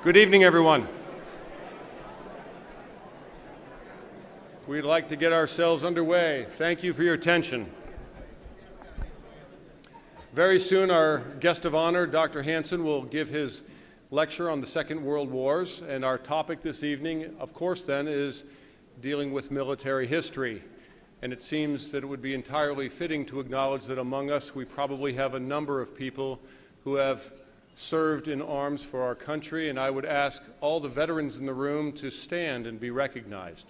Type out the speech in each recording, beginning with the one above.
Good evening, everyone. We'd like to get ourselves underway. Thank you for your attention. Very soon, our guest of honor, Dr. Hanson, will give his lecture on the Second World Wars, and our topic this evening, of course, then, is dealing with military history. And it seems that it would be entirely fitting to acknowledge that among us we probably have a number of people who have served in arms for our country, and I would ask all the veterans in the room to stand and be recognized.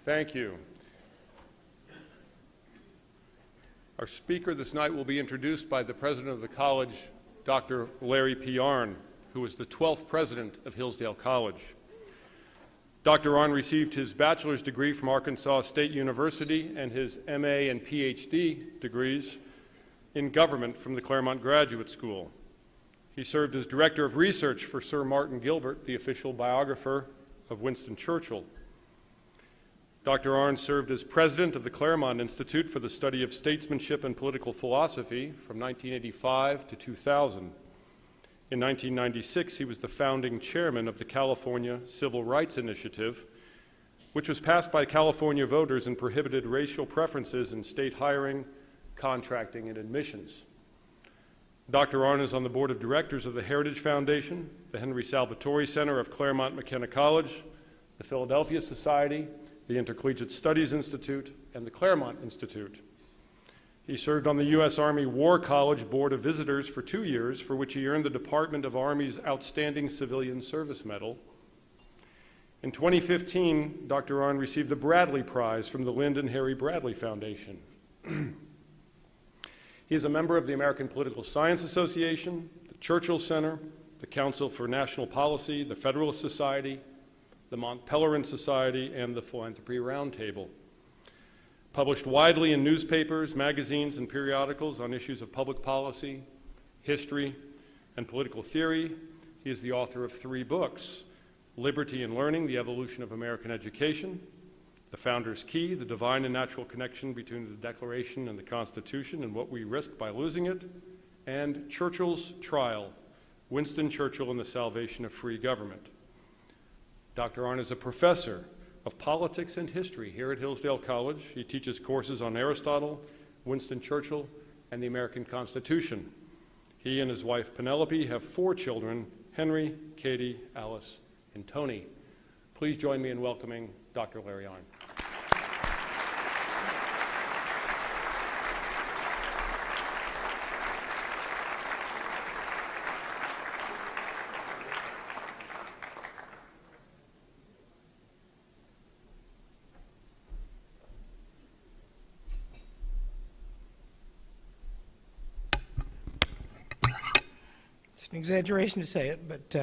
Thank you. Our speaker this night will be introduced by the president of the college, Dr. Larry P. Arnn, who was the 12th president of Hillsdale College. Dr. Arnn received his bachelor's degree from Arkansas State University and his MA and PhD degrees in government from the Claremont Graduate School. He served as director of research for Sir Martin Gilbert, the official biographer of Winston Churchill. Dr. Arnn served as president of the Claremont Institute for the Study of Statesmanship and Political Philosophy from 1985 to 2000. In 1996, he was the founding chairman of the California Civil Rights Initiative, which was passed by California voters and prohibited racial preferences in state hiring, contracting, and admissions. Dr. Arnn is on the board of directors of the Heritage Foundation, the Henry Salvatori Center of Claremont McKenna College, the Philadelphia Society, the Intercollegiate Studies Institute, and the Claremont Institute. He served on the U.S. Army War College Board of Visitors for 2 years, for which he earned the Department of Army's Outstanding Civilian Service Medal. In 2015, Dr. Arnn received the Bradley Prize from the Lynd and Harry Bradley Foundation. He is a member of the American Political Science Association, the Churchill Center, the Council for National Policy, the Federalist Society, the Mont Pelerin Society, and the Philanthropy Roundtable. Published widely in newspapers, magazines, and periodicals on issues of public policy, history, and political theory, he is the author of 3 books: Liberty and Learning, The Evolution of American Education, The Founder's Key, The Divine and Natural Connection Between the Declaration and the Constitution and What We Risk by Losing It, and Churchill's Trial, Winston Churchill and the Salvation of Free Government. Dr. Arnn is a professor of politics and history here at Hillsdale College. He teaches courses on Aristotle, Winston Churchill, and the American Constitution. He and his wife Penelope have 4 children: Henry, Katie, Alice, and Tony. Please join me in welcoming Dr. Larry Arnn. An exaggeration to say it, but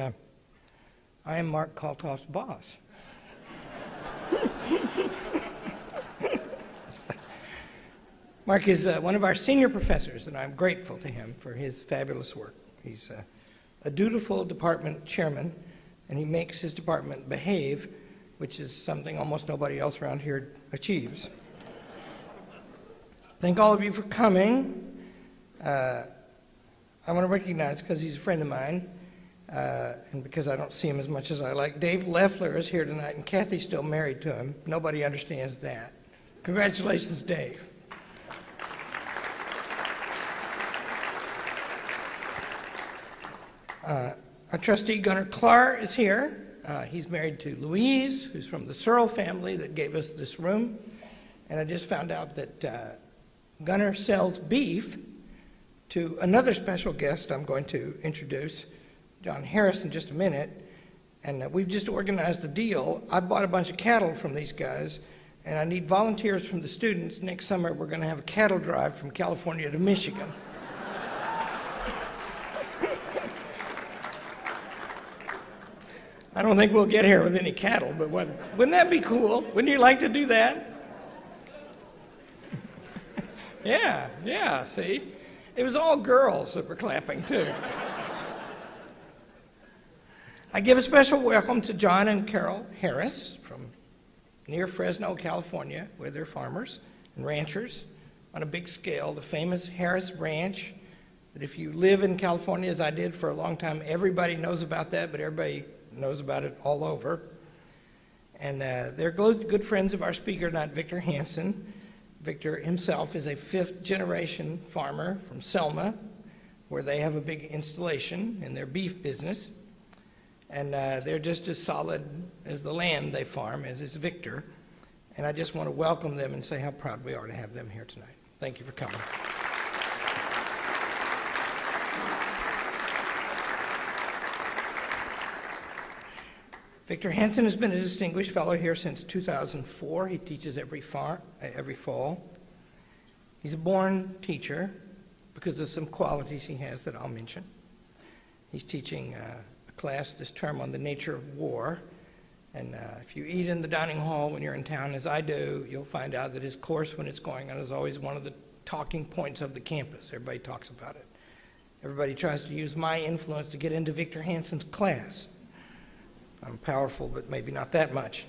I am Mark Kaltoff's boss. Mark is one of our senior professors, and I'm grateful to him for his fabulous work. He's a dutiful department chairman, and he makes his department behave, which is something almost nobody else around here achieves. Thank all of you for coming. I want to recognize, because he's a friend of mine, and because I don't see him as much as I like, Dave Leffler is here tonight, and Kathy's still married to him. Nobody understands that. Congratulations, Dave. Our trustee, Gunnar Klar, is here. He's married to Louise, who's from the Searle family that gave us this room. And I just found out that Gunnar sells beef to another special guest I'm going to introduce, John Harris, in just a minute. And we've just organized a deal. I bought a bunch of cattle from these guys, and I need volunteers from the students. Next summer, we're going to have a cattle drive from California to Michigan. I don't think we'll get here with any cattle, but wouldn't that be cool? Wouldn't you like to do that? Yeah, see? It was all girls that were clapping, too. I give a special welcome to John and Carol Harris from near Fresno, California, where they're farmers and ranchers on a big scale. The famous Harris Ranch, that if you live in California, as I did for a long time, everybody knows about that, but everybody knows about it all over. And they're good friends of our speaker tonight, Victor Hanson. Victor himself is a fifth-generation farmer from Selma, where they have a big installation in their beef business. And they're just as solid as the land they farm, as is Victor. And I just want to welcome them and say how proud we are to have them here tonight. Thank you for coming. Victor Hanson has been a distinguished fellow here since 2004. He teaches every fall. He's a born teacher because of some qualities he has that I'll mention. He's teaching a class this term on the nature of war. And if you eat in the dining hall when you're in town, as I do, you'll find out that his course, when it's going on, is always one of the talking points of the campus. Everybody talks about it. Everybody tries to use my influence to get into Victor Hanson's class. I'm powerful, but maybe not that much.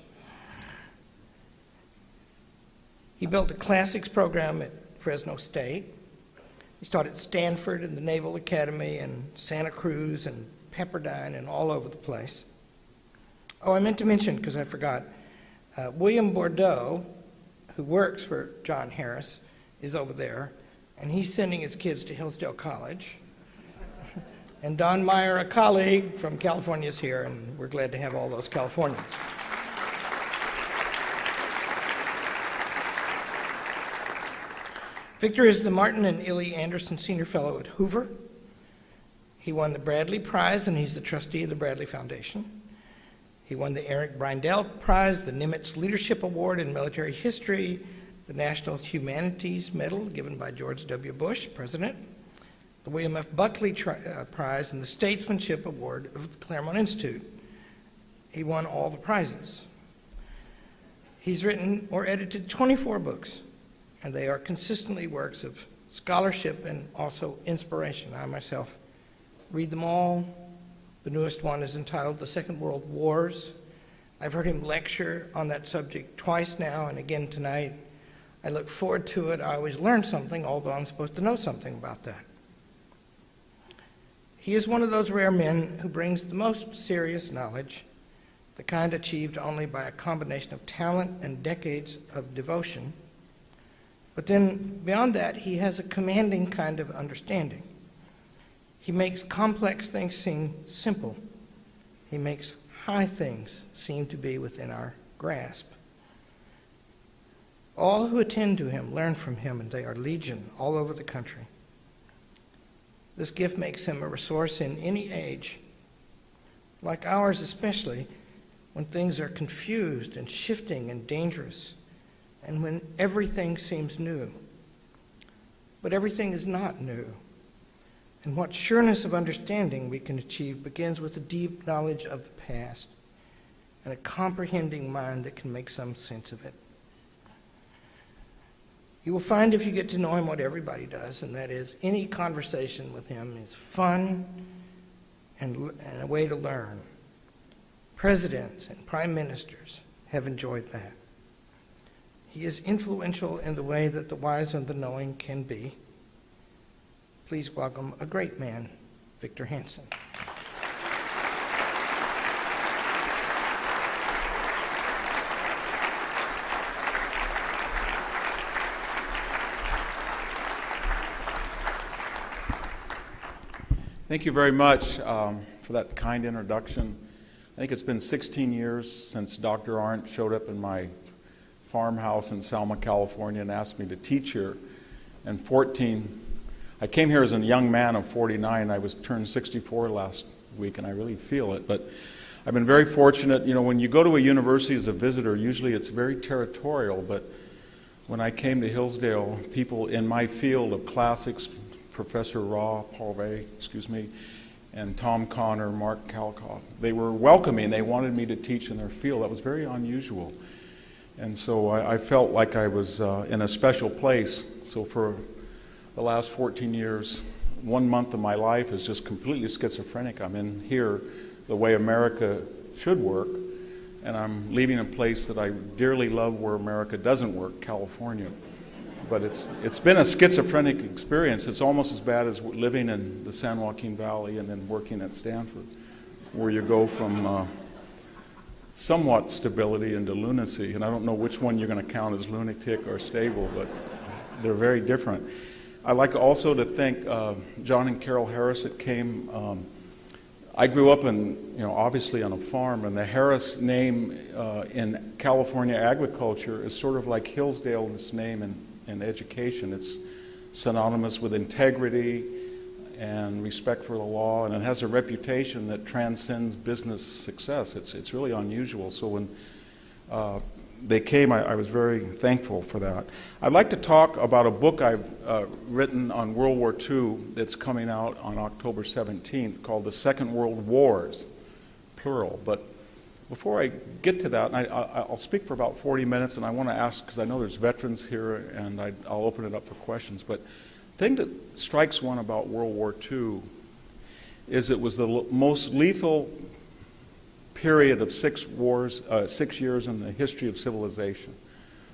He built a classics program at Fresno State. He's taught at Stanford and the Naval Academy and Santa Cruz and Pepperdine and all over the place. Oh, I meant to mention, because I forgot, William Bordeaux, who works for John Harris, is over there, and he's sending his kids to Hillsdale College. And Don Meyer, a colleague from California, is here, and we're glad to have all those Californians. Victor is the Martin and Illy Anderson Senior Fellow at Hoover. He won the Bradley Prize, and he's the trustee of the Bradley Foundation. He won the Eric Brindell Prize, the Nimitz Leadership Award in Military History, the National Humanities Medal given by George W. Bush, President, the William F. Buckley Prize, and the Statesmanship Award of the Claremont Institute. He won all the prizes. He's written or edited 24 books, and they are consistently works of scholarship and also inspiration. I myself read them all. The newest one is entitled The Second World Wars. I've heard him lecture on that subject twice now and again tonight. I look forward to it. I always learn something, although I'm supposed to know something about that. He is one of those rare men who brings the most serious knowledge, the kind achieved only by a combination of talent and decades of devotion. But then, beyond that, he has a commanding kind of understanding. He makes complex things seem simple. He makes high things seem to be within our grasp. All who attend to him learn from him, and they are legion all over the country. This gift makes him a resource in any age, like ours especially, when things are confused and shifting and dangerous, and when everything seems new. But everything is not new. And what sureness of understanding we can achieve begins with a deep knowledge of the past and a comprehending mind that can make some sense of it. You will find, if you get to know him, what everybody does, and that is any conversation with him is fun and a way to learn. Presidents and prime ministers have enjoyed that. He is influential in the way that the wise and the knowing can be. Please welcome a great man, Victor Hanson. Thank you very much for that kind introduction. I think it's been 16 years since Dr. Arndt showed up in my farmhouse in Selma, California, and asked me to teach here. And I came here as a young man of 49. I was turned 64 last week, and I really feel it. But I've been very fortunate. You know, when you go to a university as a visitor, usually it's very territorial. But when I came to Hillsdale, people in my field of classics, Professor Paul and Tom Connor, Mark Calcott, they were welcoming. They wanted me to teach in their field. That was very unusual. And so I felt like I was in a special place. So for the last 14 years, 1 month of my life is just completely schizophrenic. I'm in here the way America should work, and I'm leaving a place that I dearly love where America doesn't work, California. But it's been a schizophrenic experience. It's almost as bad as living in the San Joaquin Valley and then working at Stanford, where you go from somewhat stability into lunacy. And I don't know which one you're going to count as lunatic or stable, but they're very different. I'd like also to thank John and Carol Harris that came. I grew up obviously on a farm, and the Harris name in California agriculture is sort of like Hillsdale's name in education. It's synonymous with integrity and respect for the law, and it has a reputation that transcends business success. It's really unusual. So when they came, I was very thankful for that. I'd like to talk about a book I've written on World War II that's coming out on October 17th called The Second World Wars, plural. But before I get to that, I'll speak for about 40 minutes, and I want to ask, because I know there's veterans here, and I'll open it up for questions. But the thing that strikes one about World War II is it was the most lethal period of 6 years in the history of civilization.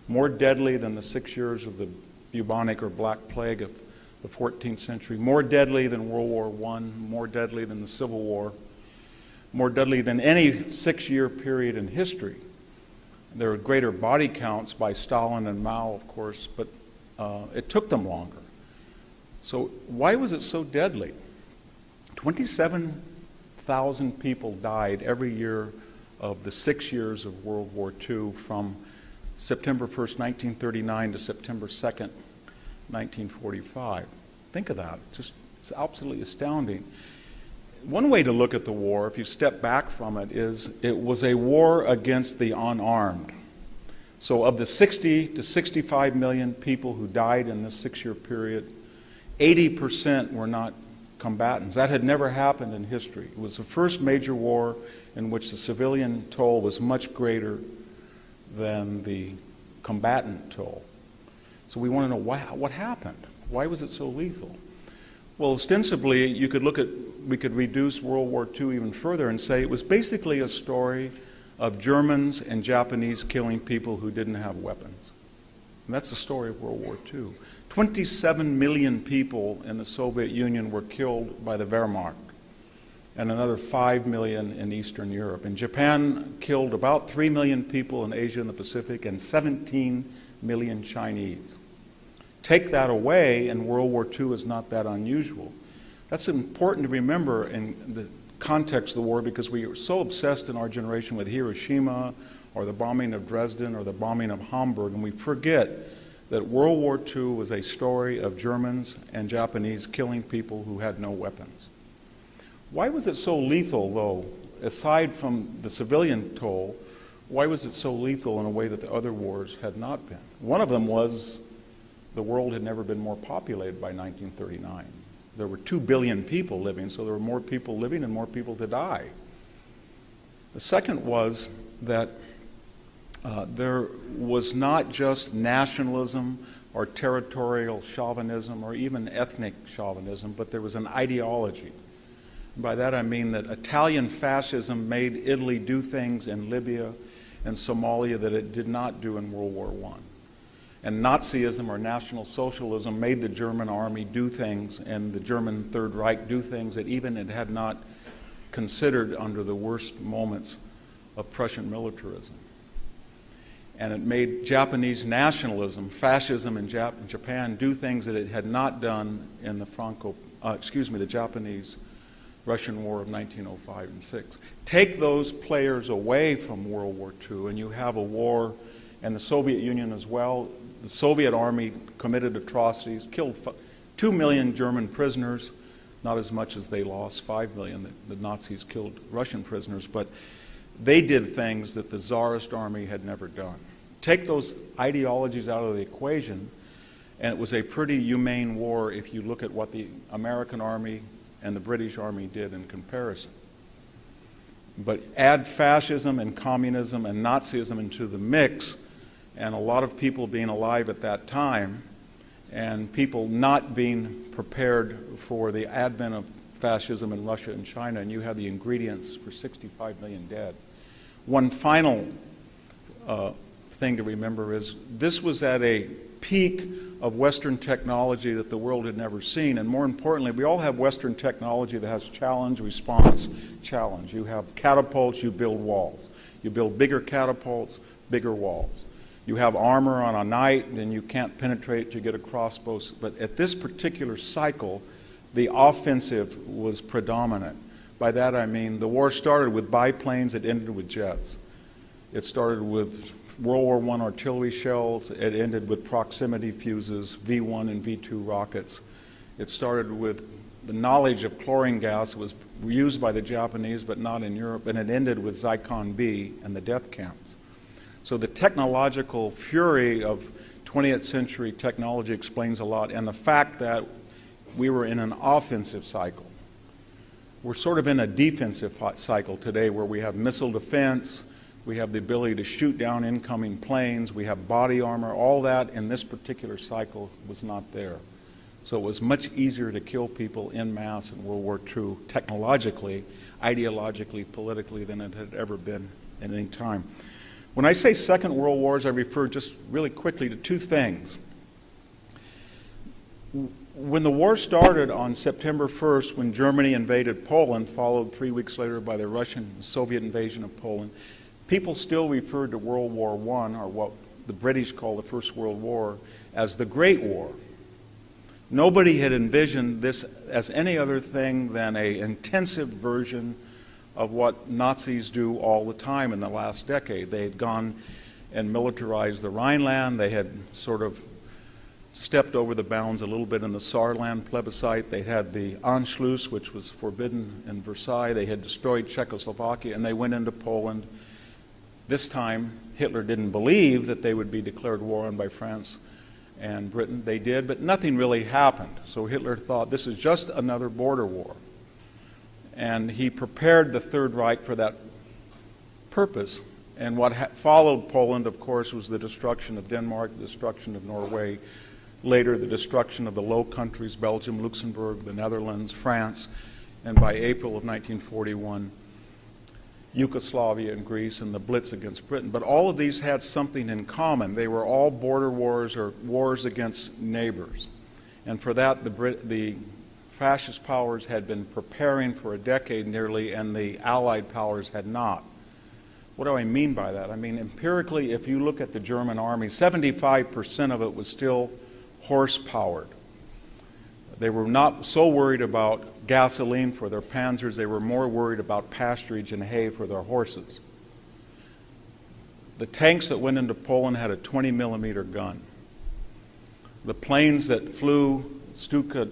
More deadly than the 6 years of the bubonic or Black Plague of the 14th century. More deadly than World War I. More deadly than the Civil War. More deadly than any 6-year period in history. There were greater body counts by Stalin and Mao, of course, but it took them longer. So why was it so deadly? 27,000 people died every year of the 6 years of World War II, from September 1st, 1939 to September 2nd, 1945. Think of that. It's absolutely astounding. One way to look at the war, if you step back from it, is it was a war against the unarmed. So of the 60 to 65 million people who died in this 6-year period, 80% were not combatants. That had never happened in history. It was the first major war in which the civilian toll was much greater than the combatant toll. So we want to know what happened. Why was it so lethal? Well, ostensibly, we could reduce World War II even further and say it was basically a story of Germans and Japanese killing people who didn't have weapons. And that's the story of World War II. 27 million people in the Soviet Union were killed by the Wehrmacht, and another 5 million in Eastern Europe. And Japan killed about 3 million people in Asia and the Pacific, and 17 million Chinese. Take that away, and World War II is not that unusual. That's important to remember in the context of the war, because we are so obsessed in our generation with Hiroshima or the bombing of Dresden or the bombing of Hamburg, and we forget that World War II was a story of Germans and Japanese killing people who had no weapons. Why was it so lethal, though? Aside from the civilian toll, why was it so lethal in a way that the other wars had not been? One of them was the world had never been more populated by 1939. There were 2 billion people living, so there were more people living and more people to die. The second was that there was not just nationalism or territorial chauvinism or even ethnic chauvinism, but there was an ideology. And by that I mean that Italian fascism made Italy do things in Libya and Somalia that it did not do in World War I. And Nazism or National Socialism made the German army do things, and the German Third Reich do things that even it had not considered under the worst moments of Prussian militarism. And it made Japanese nationalism, fascism in Japan, do things that it had not done in the the Japanese-Russian War of 1905 and 6. Take those players away from World War II, and you have a war, and the Soviet Union as well. The Soviet army committed atrocities, killed 2 million German prisoners, not as much as they lost, 5 million. The Nazis killed Russian prisoners, but they did things that the Tsarist army had never done. Take those ideologies out of the equation, and it was a pretty humane war if you look at what the American army and the British army did in comparison. But add fascism and communism and Nazism into the mix, and a lot of people being alive at that time, and people not being prepared for the advent of fascism in Russia and China, and you have the ingredients for 65 million dead. One final thing to remember is this was at a peak of Western technology that the world had never seen, and more importantly, we all have Western technology that has challenge, response, challenge. You have catapults, you build walls. You build bigger catapults, bigger walls. You have armor on a knight, then you can't penetrate to get a crossbow. But at this particular cycle, the offensive was predominant. By that I mean the war started with biplanes, it ended with jets. It started with World War I artillery shells, it ended with proximity fuses, V-1 and V-2 rockets. It started with the knowledge of chlorine gas was used by the Japanese but not in Europe, and it ended with Zyklon B and the death camps. So the technological fury of 20th century technology explains a lot, and the fact that we were in an offensive cycle. We're sort of in a defensive cycle today where we have missile defense, we have the ability to shoot down incoming planes, we have body armor. All that in this particular cycle was not there. So it was much easier to kill people en masse in World War II, technologically, ideologically, politically, than it had ever been at any time. When I say Second World Wars, I refer just really quickly to two things. When the war started on September 1st, when Germany invaded Poland, followed 3 weeks later by the Russian Soviet invasion of Poland, people still referred to World War I, or what the British call the First World War, as the Great War. Nobody had envisioned this as any other thing than an intensive version of what Nazis do all the time in the last decade. They had gone and militarized the Rhineland. They had sort of stepped over the bounds a little bit in the Saarland plebiscite. They had the Anschluss, which was forbidden in Versailles. They had destroyed Czechoslovakia, and they went into Poland. This time, Hitler didn't believe that they would be declared war on by France and Britain. They did, but nothing really happened. So Hitler thought this is just another border war. And he prepared the Third Reich for that purpose. And what followed Poland, of course, was the destruction of Denmark, the destruction of Norway, later the destruction of the Low Countries, Belgium, Luxembourg, the Netherlands, France, and by April of 1941, Yugoslavia and Greece, and the Blitz against Britain. But all of these had something in common. They were all border wars or wars against neighbors. And for that, the fascist powers had been preparing for a decade nearly, and the Allied powers had not. What do I mean by that? I mean, empirically, if you look at the German army, 75% of it was still horse-powered. They were not so worried about gasoline for their panzers, they were more worried about pasturage and hay for their horses. The tanks that went into Poland had a 20-millimeter gun. The planes that flew, Stuka,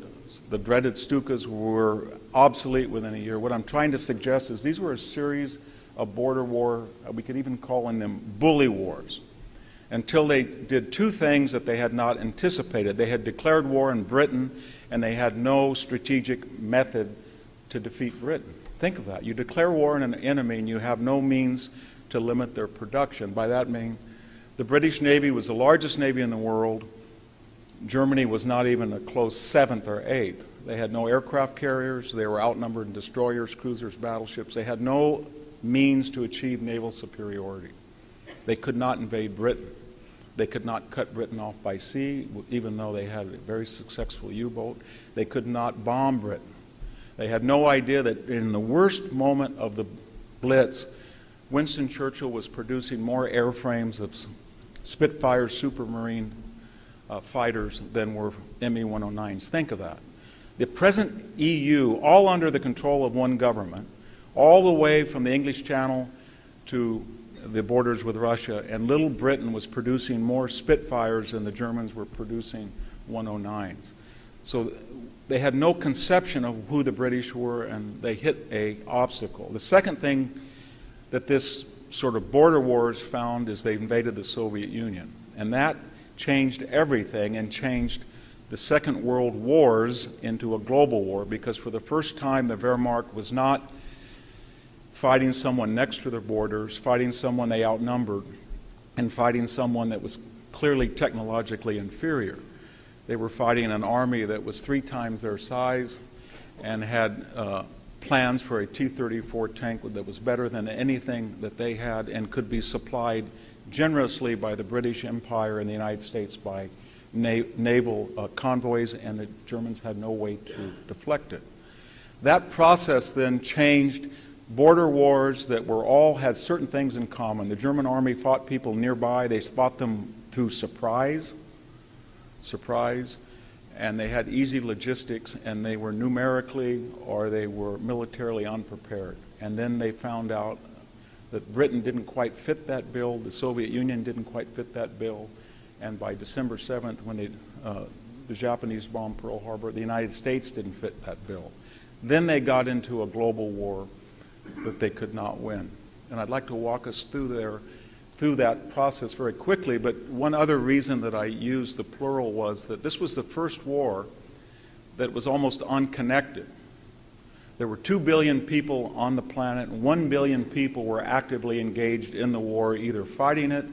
the dreaded Stukas, were obsolete within a year. What I'm trying to suggest is these were a series of border war, we could even call them bully wars, until they did two things that they had not anticipated. They had declared war in Britain, and they had no strategic method to defeat Britain. Think of that. You declare war on an enemy, and you have no means to limit their production. By that I mean the British Navy was the largest navy in the world. Germany was not even a close 7th or 8th. They had no aircraft carriers. They were outnumbered in destroyers, cruisers, battleships. They had no means to achieve naval superiority. They could not invade Britain. They could not cut Britain off by sea, even though they had a very successful U-boat. They could not bomb Britain. They had no idea that in the worst moment of the Blitz, Winston Churchill was producing more airframes of Spitfire Supermarine fighters than were Me-109s. Think of that. The present EU, all under the control of one government, all the way from the English Channel to the borders with Russia, and Little Britain was producing more Spitfires than the Germans were producing 109s. So they had no conception of who the British were, and they hit an obstacle. The second thing that this sort of border wars found is they invaded the Soviet Union, and that changed everything and changed the Second World Wars into a global war, because for the first time the Wehrmacht was not fighting someone next to their borders, fighting someone they outnumbered, and fighting someone that was clearly technologically inferior. They were fighting an army that was 3 times their size and had plans for a T-34 tank that was better than anything that they had and could be supplied generously by the British Empire and the United States by naval convoys, and the Germans had no way to deflect it. That process then changed border wars that were all had certain things in common. The German army fought people nearby. They fought them through surprise, and they had easy logistics, and they were numerically or they were militarily unprepared. And then they found out that Britain didn't quite fit that bill, the Soviet Union didn't quite fit that bill, and by December 7th, when the Japanese bombed Pearl Harbor, the United States didn't fit that bill. Then they got into a global war that they could not win. And I'd like to walk us through that process very quickly, but one other reason that I used the plural was that this was the first war that was almost unconnected. There were 2 billion people on the planet, and 1 billion people were actively engaged in the war, either fighting it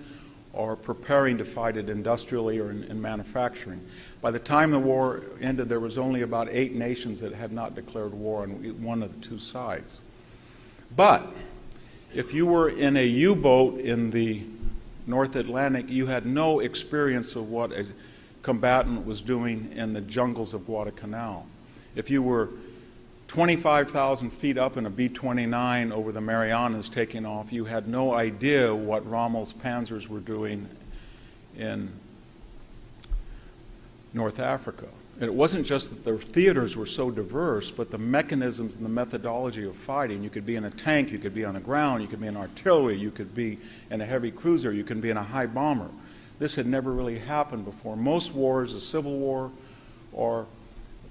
or preparing to fight it industrially or in manufacturing. By the time the war ended, there was only about 8 nations that had not declared war on one of the 2 sides. But if you were in a U-boat in the North Atlantic, you had no experience of what a combatant was doing in the jungles of Guadalcanal. If you were 25,000 feet up in a B-29 over the Marianas taking off, you had no idea what Rommel's panzers were doing in North Africa. And it wasn't just that their theaters were so diverse, but the mechanisms and the methodology of fighting. You could be in a tank, you could be on the ground, you could be in artillery, you could be in a heavy cruiser, you could be in a high bomber. This had never really happened before. Most wars, the Civil War or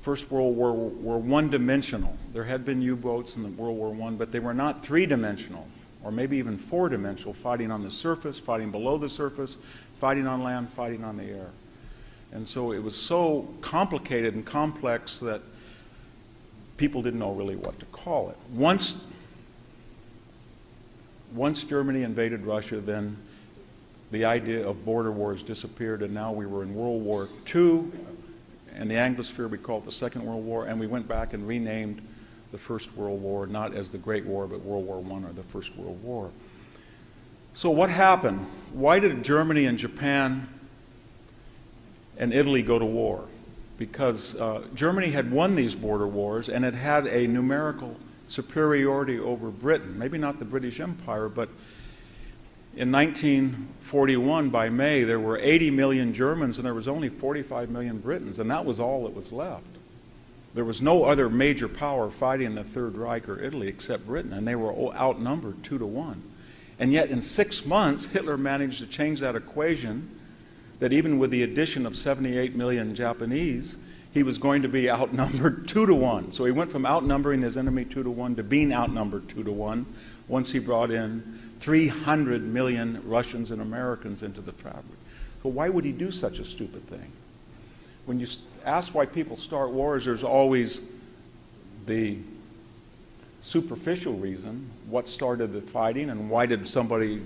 First World War, were one-dimensional. There had been U-boats in the World War I, but they were not three-dimensional, or maybe even four-dimensional, fighting on the surface, fighting below the surface, fighting on land, fighting on the air. And so it was so complicated and complex that people didn't know really what to call it. Once Germany invaded Russia, then the idea of border wars disappeared, and now we were in World War II. In the Anglosphere, we call it the Second World War, and we went back and renamed the First World War, not as the Great War, but World War I or the First World War. So what happened? Why did Germany and Japan and Italy go to war? Because Germany had won these border wars, and it had a numerical superiority over Britain. Maybe not the British Empire, but in 1941, by May, there were 80 million Germans and there was only 45 million Britons, and that was all that was left. There was no other major power fighting the Third Reich or Italy except Britain, and they were outnumbered 2-1. And yet in 6 months, Hitler managed to change that equation, that even with the addition of 78 million Japanese, he was going to be outnumbered 2-1. So he went from outnumbering his enemy 2-1 to being outnumbered 2-1 once he brought in 300 million Russians and Americans into the fabric. So why would he do such a stupid thing? When you ask why people start wars, there's always the superficial reason, what started the fighting and why did somebody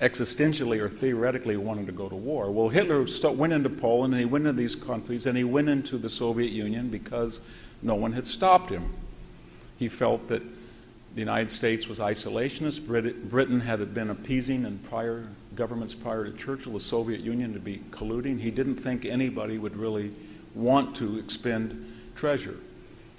existentially or theoretically wanted to go to war. Well, Hitler went into Poland and he went into these countries and he went into the Soviet Union because no one had stopped him. He felt that the United States was isolationist. Britain had been appeasing in prior governments prior to Churchill, the Soviet Union to be colluding. He didn't think anybody would really want to expend treasure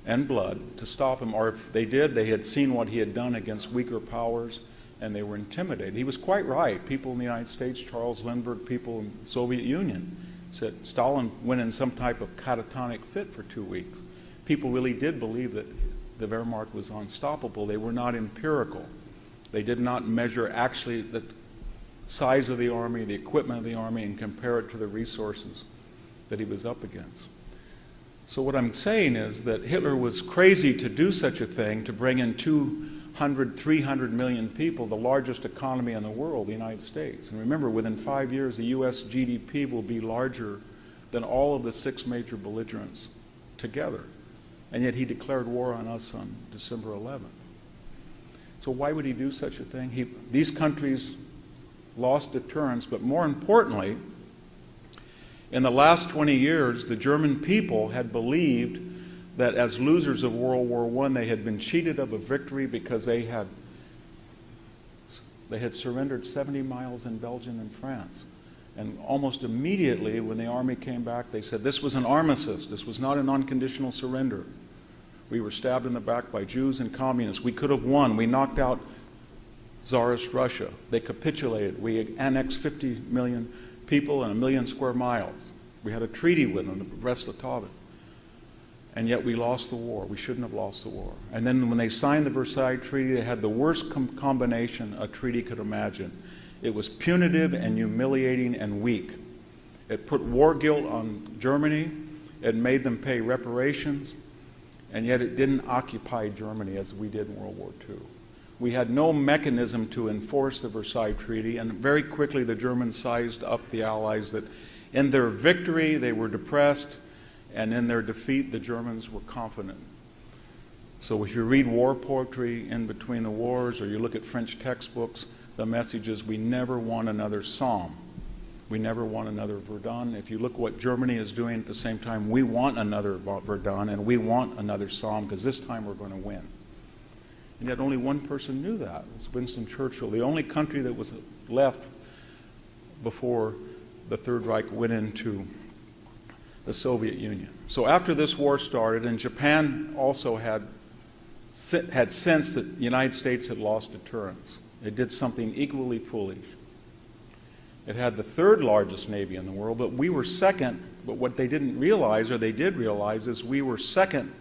and blood to stop him, or if they did, they had seen what he had done against weaker powers and they were intimidated. He was quite right. People in the United States, Charles Lindbergh, people in the Soviet Union said Stalin went in some type of catatonic fit for 2 weeks. People really did believe that the Wehrmacht was unstoppable. They were not empirical. They did not measure actually the size of the army, the equipment of the army, and compare it to the resources that he was up against. So what I'm saying is that Hitler was crazy to do such a thing, to bring in 200, 300 million people, the largest economy in the world, the United States. And remember, within 5 years, the U.S. GDP will be larger than all of the 6 major belligerents together. And yet he declared war on us on December 11th. So why would he do such a thing? These countries lost deterrence, but more importantly, In the last 20 years, the German people had believed that as losers of World War I, they had been cheated of a victory because they had surrendered 70 miles in Belgium and France. And almost immediately, when the army came back, they said this was an armistice. This was not an unconditional surrender. We were stabbed in the back by Jews and communists. We could have won. We knocked out Tsarist Russia. They capitulated. We annexed 50 million people and 1 million square miles. We had a treaty with them, the Brest-Litovsk. And yet we lost the war. We shouldn't have lost the war. And then when they signed the Versailles Treaty, they had the worst combination a treaty could imagine. It was punitive and humiliating and weak. It put war guilt on Germany. It made them pay reparations. And yet it didn't occupy Germany as we did in World War II. We had no mechanism to enforce the Versailles Treaty, and very quickly the Germans sized up the Allies that in their victory they were depressed, and in their defeat the Germans were confident. So if you read war poetry in between the wars, or you look at French textbooks, the message is we never want another Somme. We never want another Verdun. If you look what Germany is doing at the same time, we want another Verdun and we want another Somme, because this time we're going to win. And yet only one person knew that. It was Winston Churchill, the only country that was left before the Third Reich went into the Soviet Union. So after this war started, and Japan also had sensed that the United States had lost deterrence. It did something equally foolish. It had the third largest navy in the world, but we were second. But what they didn't realize, or they did realize, is we were second,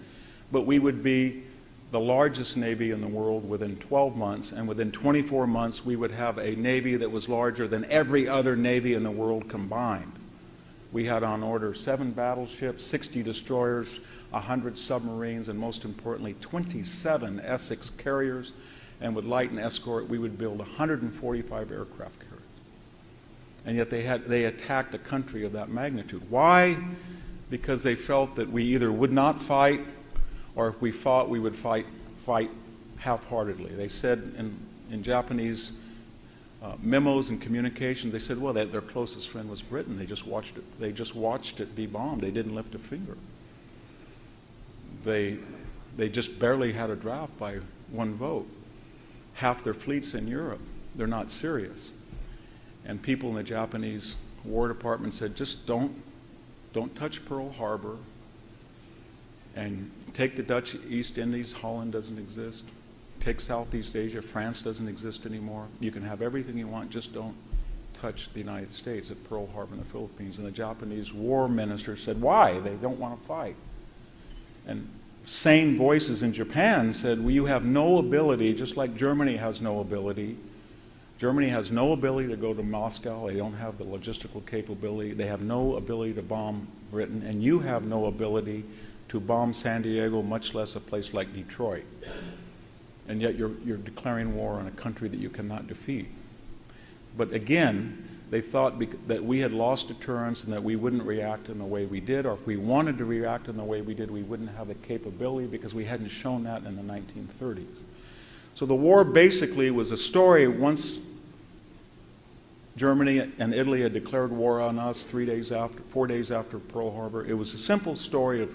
but we would be the largest navy in the world within 12 months, and within 24 months we would have a navy that was larger than every other navy in the world combined. We had on order 7 battleships, 60 destroyers, 100 submarines, and most importantly 27 Essex carriers, and with light and escort we would build 145 aircraft carriers. And yet they attacked a country of that magnitude. Why? Because they felt that we either would not fight, or if we fought, we would fight half-heartedly. They said in Japanese memos and communications, they said, well, their closest friend was Britain. They just watched it be bombed. They didn't lift a finger. They just barely had a draft by 1 vote. Half their fleet's in Europe. They're not serious. And people in the Japanese War Department said, just don't touch Pearl Harbor, and take the Dutch East Indies. Holland doesn't exist. Take Southeast Asia. France doesn't exist anymore. You can have everything you want, just don't touch the United States at Pearl Harbor in the Philippines. And the Japanese war minister said, why? They don't want to fight. And sane voices in Japan said, well, you have no ability, just like Germany has no ability. Germany has no ability to go to Moscow. They don't have the logistical capability. They have no ability to bomb Britain. And you have no ability to bomb San Diego, much less a place like Detroit. And yet you're declaring war on a country that you cannot defeat. But again, they thought that we had lost deterrence and that we wouldn't react in the way we did, or if we wanted to react in the way we did, we wouldn't have the capability because we hadn't shown that in the 1930s. So the war basically was a story. Once Germany and Italy had declared war on us 4 days after Pearl Harbor, it was a simple story of,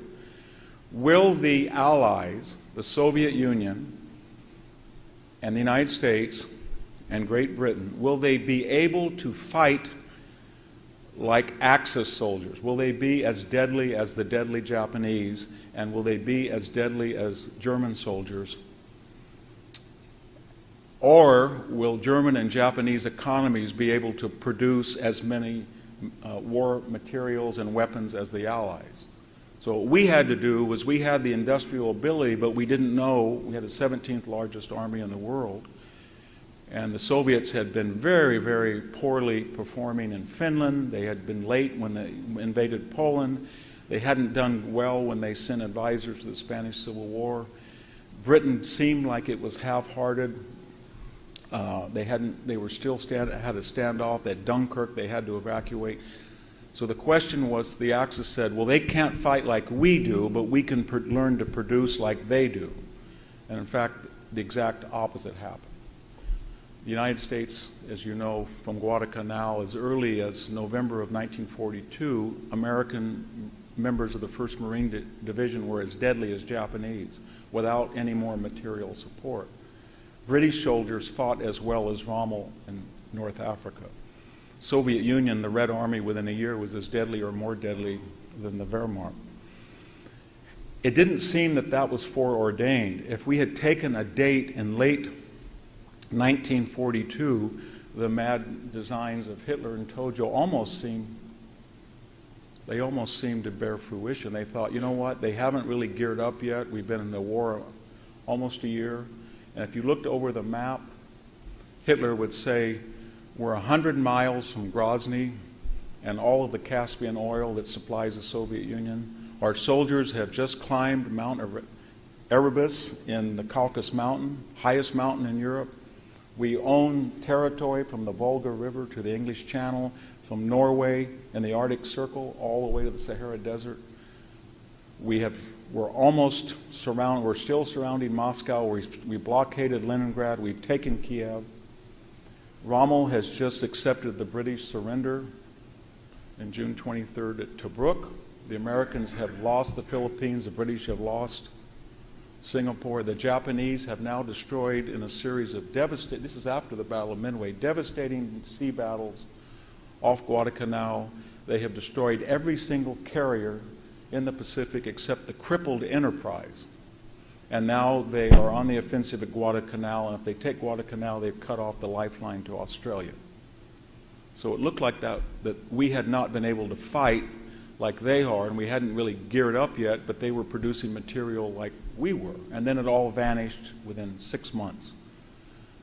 will the Allies, the Soviet Union, and the United States, and Great Britain, will they be able to fight like Axis soldiers? Will they be as deadly as the deadly Japanese, and will they be as deadly as German soldiers? Or will German and Japanese economies be able to produce as many war materials and weapons as the Allies? So what we had to do was, we had the industrial ability, but we didn't know. We had the 17th largest army in the world. And the Soviets had been very, very poorly performing in Finland. They had been late when they invaded Poland. They hadn't done well when they sent advisors to the Spanish Civil War. Britain seemed like it was half-hearted. They were still had a standoff. At Dunkirk, they had to evacuate. So the question was, the Axis said, well, they can't fight like we do, but we can learn to produce like they do. And in fact, the exact opposite happened. The United States, as you know, from Guadalcanal, as early as November of 1942, American members of the 1st Marine Division were as deadly as Japanese, without any more material support. British soldiers fought as well as Rommel in North Africa. Soviet Union, the Red Army, within a year was as deadly or more deadly than the Wehrmacht. It didn't seem that that was foreordained. If we had taken a date in late 1942, the mad designs of Hitler and Tojo almost seemed to bear fruition. They thought, you know what, they haven't really geared up yet. We've been in the war almost a year. And if you looked over the map, Hitler would say, we're 100 miles from Grozny and all of the Caspian oil that supplies the Soviet Union. Our soldiers have just climbed Mount Erebus in the Caucasus Mountain, highest mountain in Europe. We own territory from the Volga River to the English Channel, from Norway and the Arctic Circle all the way to the Sahara Desert. We're almost surrounded, we're still surrounding Moscow. We blockaded Leningrad, we've taken Kiev. Rommel has just accepted the British surrender in June 23rd at Tobruk. The Americans have lost the Philippines, the British have lost Singapore. The Japanese have now destroyed, in a series of devastating, this is after the Battle of Midway, devastating sea battles off Guadalcanal. They have destroyed every single carrier in the Pacific except the crippled Enterprise. And now they are on the offensive at Guadalcanal, and if they take Guadalcanal, they've cut off the lifeline to Australia. So it looked like that we had not been able to fight like they are, and we hadn't really geared up yet, but they were producing material like we were. And then it all vanished within 6 months.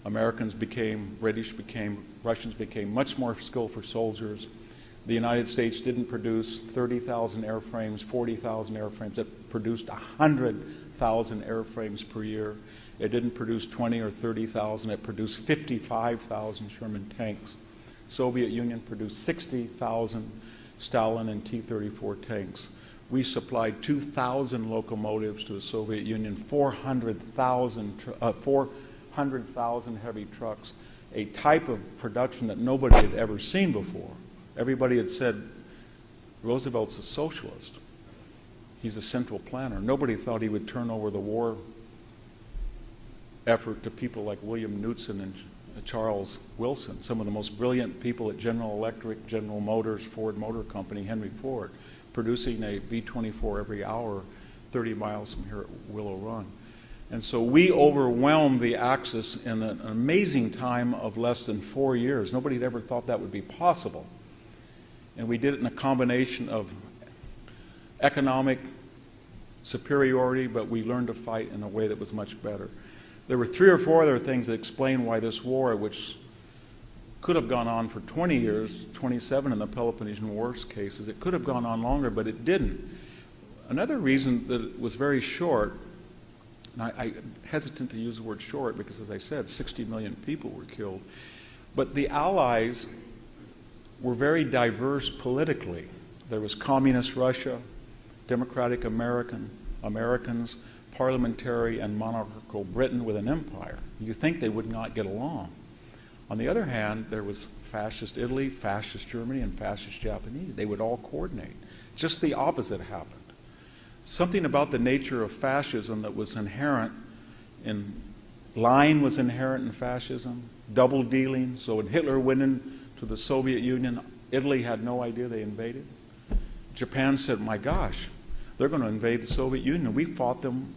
Americans became, British became, Russians became much more skillful soldiers. The United States didn't produce 30,000 airframes, 40,000 airframes. It produced 100,000 airframes per year. It didn't produce 20 or 30,000. It produced 55,000 Sherman tanks. Soviet Union produced 60,000 Stalin and T-34 tanks. We supplied 2,000 locomotives to the Soviet Union, 400,000 heavy trucks, a type of production that nobody had ever seen before. Everybody had said, Roosevelt's a socialist. He's a central planner. Nobody thought he would turn over the war effort to people like William Knudsen and Charles Wilson, some of the most brilliant people at General Electric, General Motors, Ford Motor Company, Henry Ford, producing a V-24 every hour 30 miles from here at Willow Run. And so we overwhelmed the Axis in an amazing time of less than 4 years. Nobody had ever thought that would be possible. And we did it in a combination of economic superiority, but we learned to fight in a way that was much better. There were 3 or 4 other things that explain why this war, which could have gone on for 20 years, 27 in the Peloponnesian War's cases, it could have gone on longer, but it didn't. Another reason that it was very short, and I'm hesitant to use the word short because, as I said, 60 million people were killed, but the Allies were very diverse politically. There was communist Russia, democratic Americans, parliamentary and monarchical Britain with an empire. You think they would not get along. On the other hand, there was fascist Italy, fascist Germany, and fascist Japanese. They would all coordinate. Just the opposite happened. Something about the nature of fascism that was inherent in lying was inherent in fascism, double dealing. So when Hitler went into the Soviet Union, Italy had no idea they invaded. Japan said, my gosh, they're going to invade the Soviet Union. We fought them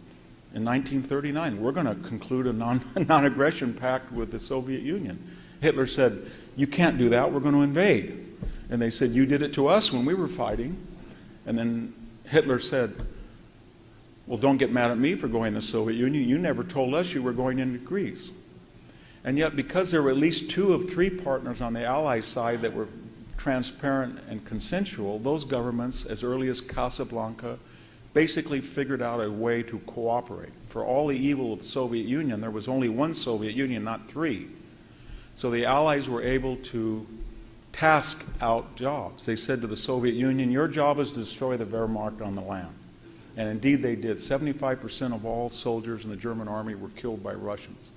in 1939. We're going to conclude a non-aggression pact with the Soviet Union. Hitler said, you can't do that, we're going to invade. And they said, you did it to us when we were fighting. And then Hitler said, well, don't get mad at me for going to the Soviet Union. You never told us you were going into Greece. And yet, because there were at least 2 of 3 partners on the Allied side that were transparent and consensual, those governments, as early as Casablanca, basically figured out a way to cooperate. For all the evil of the Soviet Union, there was only one Soviet Union, not 3. So the Allies were able to task out jobs. They said to the Soviet Union, your job is to destroy the Wehrmacht on the land. And indeed they did. 75% of all soldiers in the German army were killed by Russians.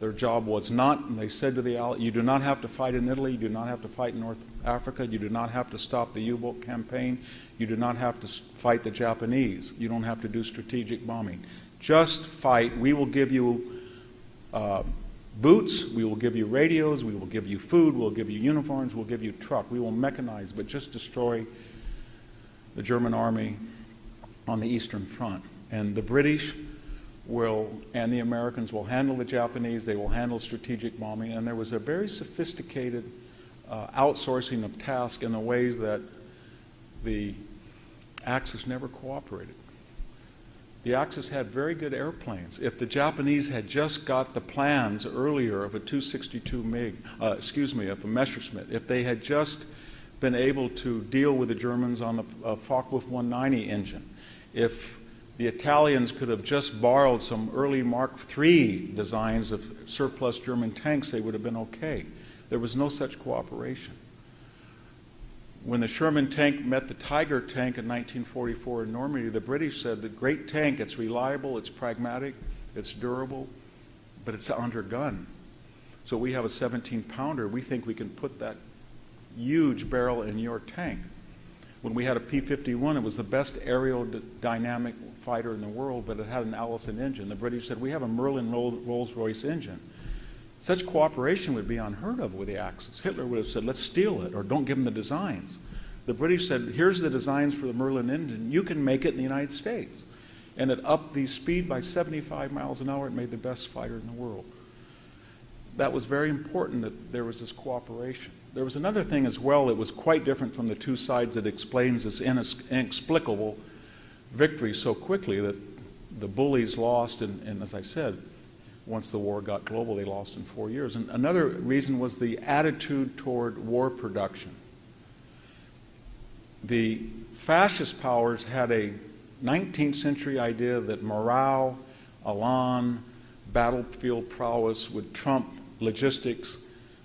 Their job was not, and they said to the Allies, you do not have to fight in Italy, you do not have to fight in North Africa, you do not have to stop the U-boat campaign, you do not have to fight the Japanese, you don't have to do strategic bombing. Just fight. We will give you boots, we will give you radios, we will give you food, we'll give you uniforms, we'll give you truck, we will mechanize, but just destroy the German army on the Eastern Front. And the British and the Americans will handle the Japanese, they will handle strategic bombing, and there was a very sophisticated outsourcing of tasks in the ways that the Axis never cooperated. The Axis had very good airplanes. If the Japanese had just got the plans earlier of a 262 MiG, of a Messerschmitt, if they had just been able to deal with the Germans on the Focke-Wulf 190 engine, if the Italians could have just borrowed some early Mark III designs of surplus German tanks, they would have been okay. There was no such cooperation. When the Sherman tank met the Tiger tank in 1944 in Normandy, the British said, the great tank, it's reliable, it's pragmatic, it's durable, but it's under gun. So we have a 17-pounder. We think we can put that huge barrel in your tank. When we had a P-51, it was the best aerodynamic fighter in the world, but it had an Allison engine. The British said, we have a Merlin Rolls-Royce engine. Such cooperation would be unheard of with the Axis. Hitler would have said, let's steal it, or don't give them the designs. The British said, here's the designs for the Merlin engine. You can make it in the United States. And it upped the speed by 75 miles an hour. It made the best fighter in the world. That was very important that there was this cooperation. There was another thing as well that was quite different from the two sides that explains this inexplicable victory so quickly, that the bullies lost, and as I said, once the war got global, they lost in 4 years. And another reason was the attitude toward war production. The fascist powers had a 19th century idea that morale, elan, battlefield prowess would trump logistics,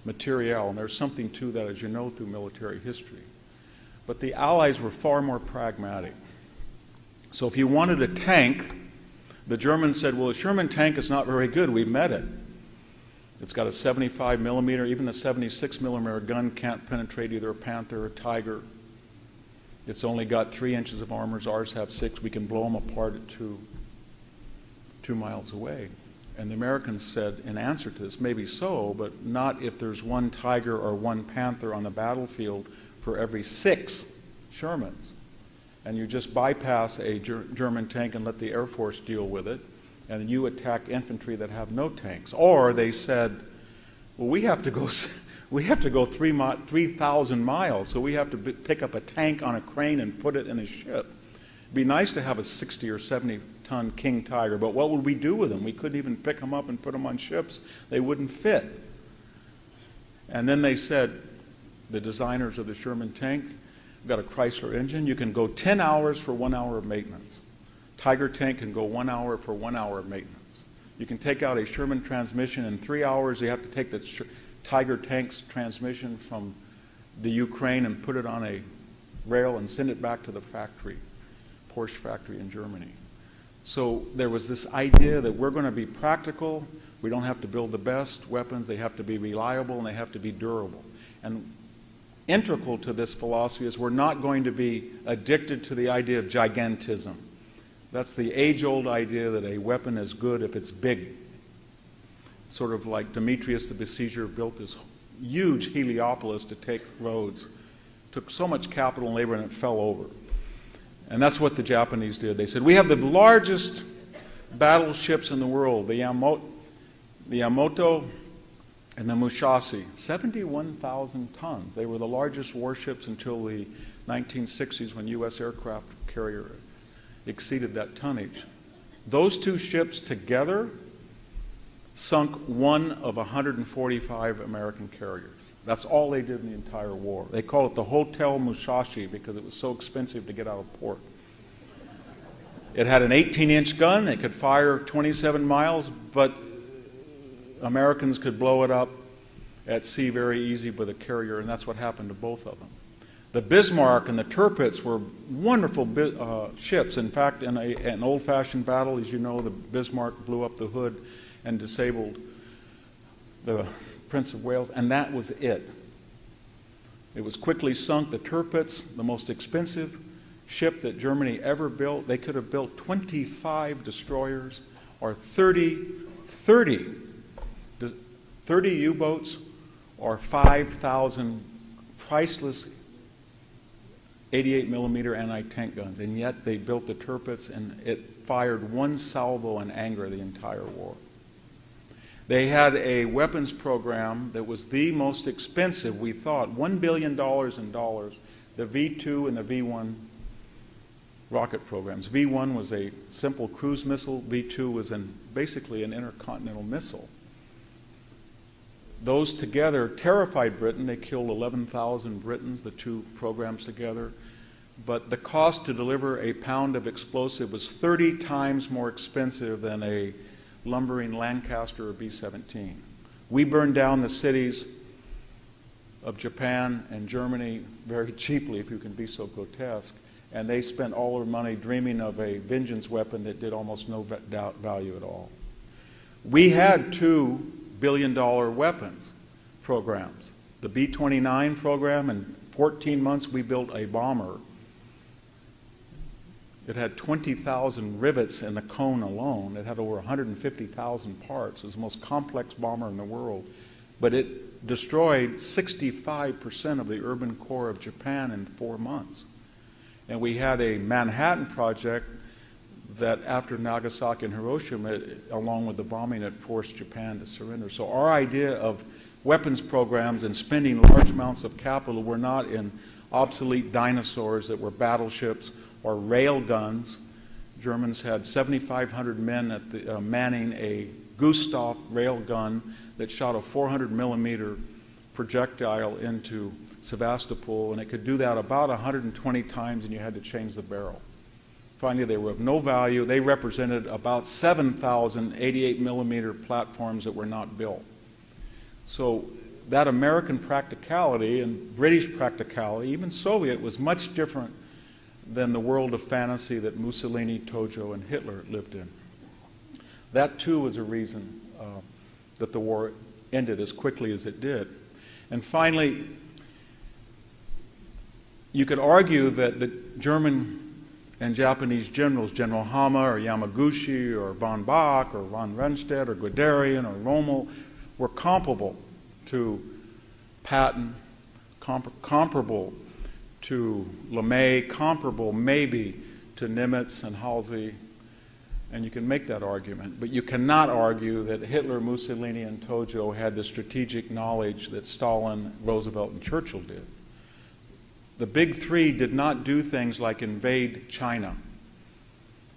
materiel, and there's something to that, as you know, through military history. But the Allies were far more pragmatic. So if you wanted a tank, the Germans said, well, a Sherman tank is not very good. We met it. It's got a 75 millimeter, even a 76 millimeter gun can't penetrate either a Panther or a Tiger. It's only got 3 inches of armor. Ours have 6. We can blow them apart at 2 miles away. And the Americans said, in answer to this, maybe so, but not if there's 1 Tiger or 1 Panther on the battlefield for every 6 Shermans. And you just bypass a German tank and let the Air Force deal with it, and you attack infantry that have no tanks. Or they said, well, we have to go 3,000 miles, so we have to pick up a tank on a crane and put it in a ship. It'd be nice to have a 60 or 70-ton King Tiger, but what would we do with them? We couldn't even pick them up and put them on ships. They wouldn't fit. And then they said, the designers of the Sherman tank, we've got a Chrysler engine. You can go 10 hours for 1 hour of maintenance. Tiger tank can go 1 hour for 1 hour of maintenance. You can take out a Sherman transmission in 3 hours. You have to take the Tiger tank's transmission from the Ukraine and put it on a rail and send it back to the factory, Porsche factory in Germany. So there was this idea that we're going to be practical. We don't have to build the best weapons. They have to be reliable and they have to be durable. And integral to this philosophy is we're not going to be addicted to the idea of gigantism. That's the age-old idea that a weapon is good if it's big. Sort of like Demetrius the Besieger built this huge Heliopolis to take Rhodes. Took so much capital and labor and it fell over. And that's what the Japanese did. They said, we have the largest battleships in the world, the Yamato and the Musashi, 71,000 tons. They were the largest warships until the 1960s when U.S. aircraft carrier exceeded that tonnage. Those two ships together sunk one of 145 American carriers. That's all they did in the entire war. They call it the Hotel Musashi because it was so expensive to get out of port. It had an 18-inch gun. It could fire 27 miles, but Americans could blow it up at sea very easy with a carrier, and that's what happened to both of them. The Bismarck and the Tirpitz were wonderful ships. In fact, in an old-fashioned battle, as you know, the Bismarck blew up the hood and disabled the Prince of Wales, and that was it. It was quickly sunk. The Tirpitz, the most expensive ship that Germany ever built, they could have built 25 destroyers or 30 U-boats or 5,000 priceless 88 millimeter anti-tank guns, and yet they built the Tirpitz, and it fired one salvo in anger the entire war. They had a weapons program that was the most expensive, we thought, $1 billion in dollars, the V-2 and the V-1 rocket programs. V-1 was a simple cruise missile, V-2 was basically an intercontinental missile. Those together terrified Britain. They killed 11,000 Britons, the two programs together. But the cost to deliver a pound of explosive was 30 times more expensive than a lumbering Lancaster or B-17. We burned down the cities of Japan and Germany very cheaply, if you can be so grotesque, and they spent all their money dreaming of a vengeance weapon that did almost no value at all. We had $2 billion weapons programs. The B-29 program, in 14 months we built a bomber. It had 20,000 rivets in the cone alone. It had over 150,000 parts. It was the most complex bomber in the world. But it destroyed 65% of the urban core of Japan in 4 months. And we had a Manhattan project that after Nagasaki and Hiroshima, along with the bombing, it forced Japan to surrender. So our idea of weapons programs and spending large amounts of capital were not in obsolete dinosaurs that were battleships or rail guns. Germans had 7,500 men manning a Gustav rail gun that shot a 400 millimeter projectile into Sevastopol, and it could do that about 120 times, and you had to change the barrel. Finally, they were of no value. They represented about 7,000 88 millimeter platforms that were not built. So that American practicality and British practicality, even Soviet, was much different than the world of fantasy that Mussolini, Tojo, and Hitler lived in. That too was a reason that the war ended as quickly as it did. And finally, you could argue that the German and Japanese generals, General Hama or Yamaguchi or von Bock or von Rundstedt or Guderian or Rommel, were comparable to Patton, comparable to LeMay, comparable maybe to Nimitz and Halsey, and you can make that argument. But you cannot argue that Hitler, Mussolini, and Tojo had the strategic knowledge that Stalin, Roosevelt, and Churchill did. The big three did not do things like invade China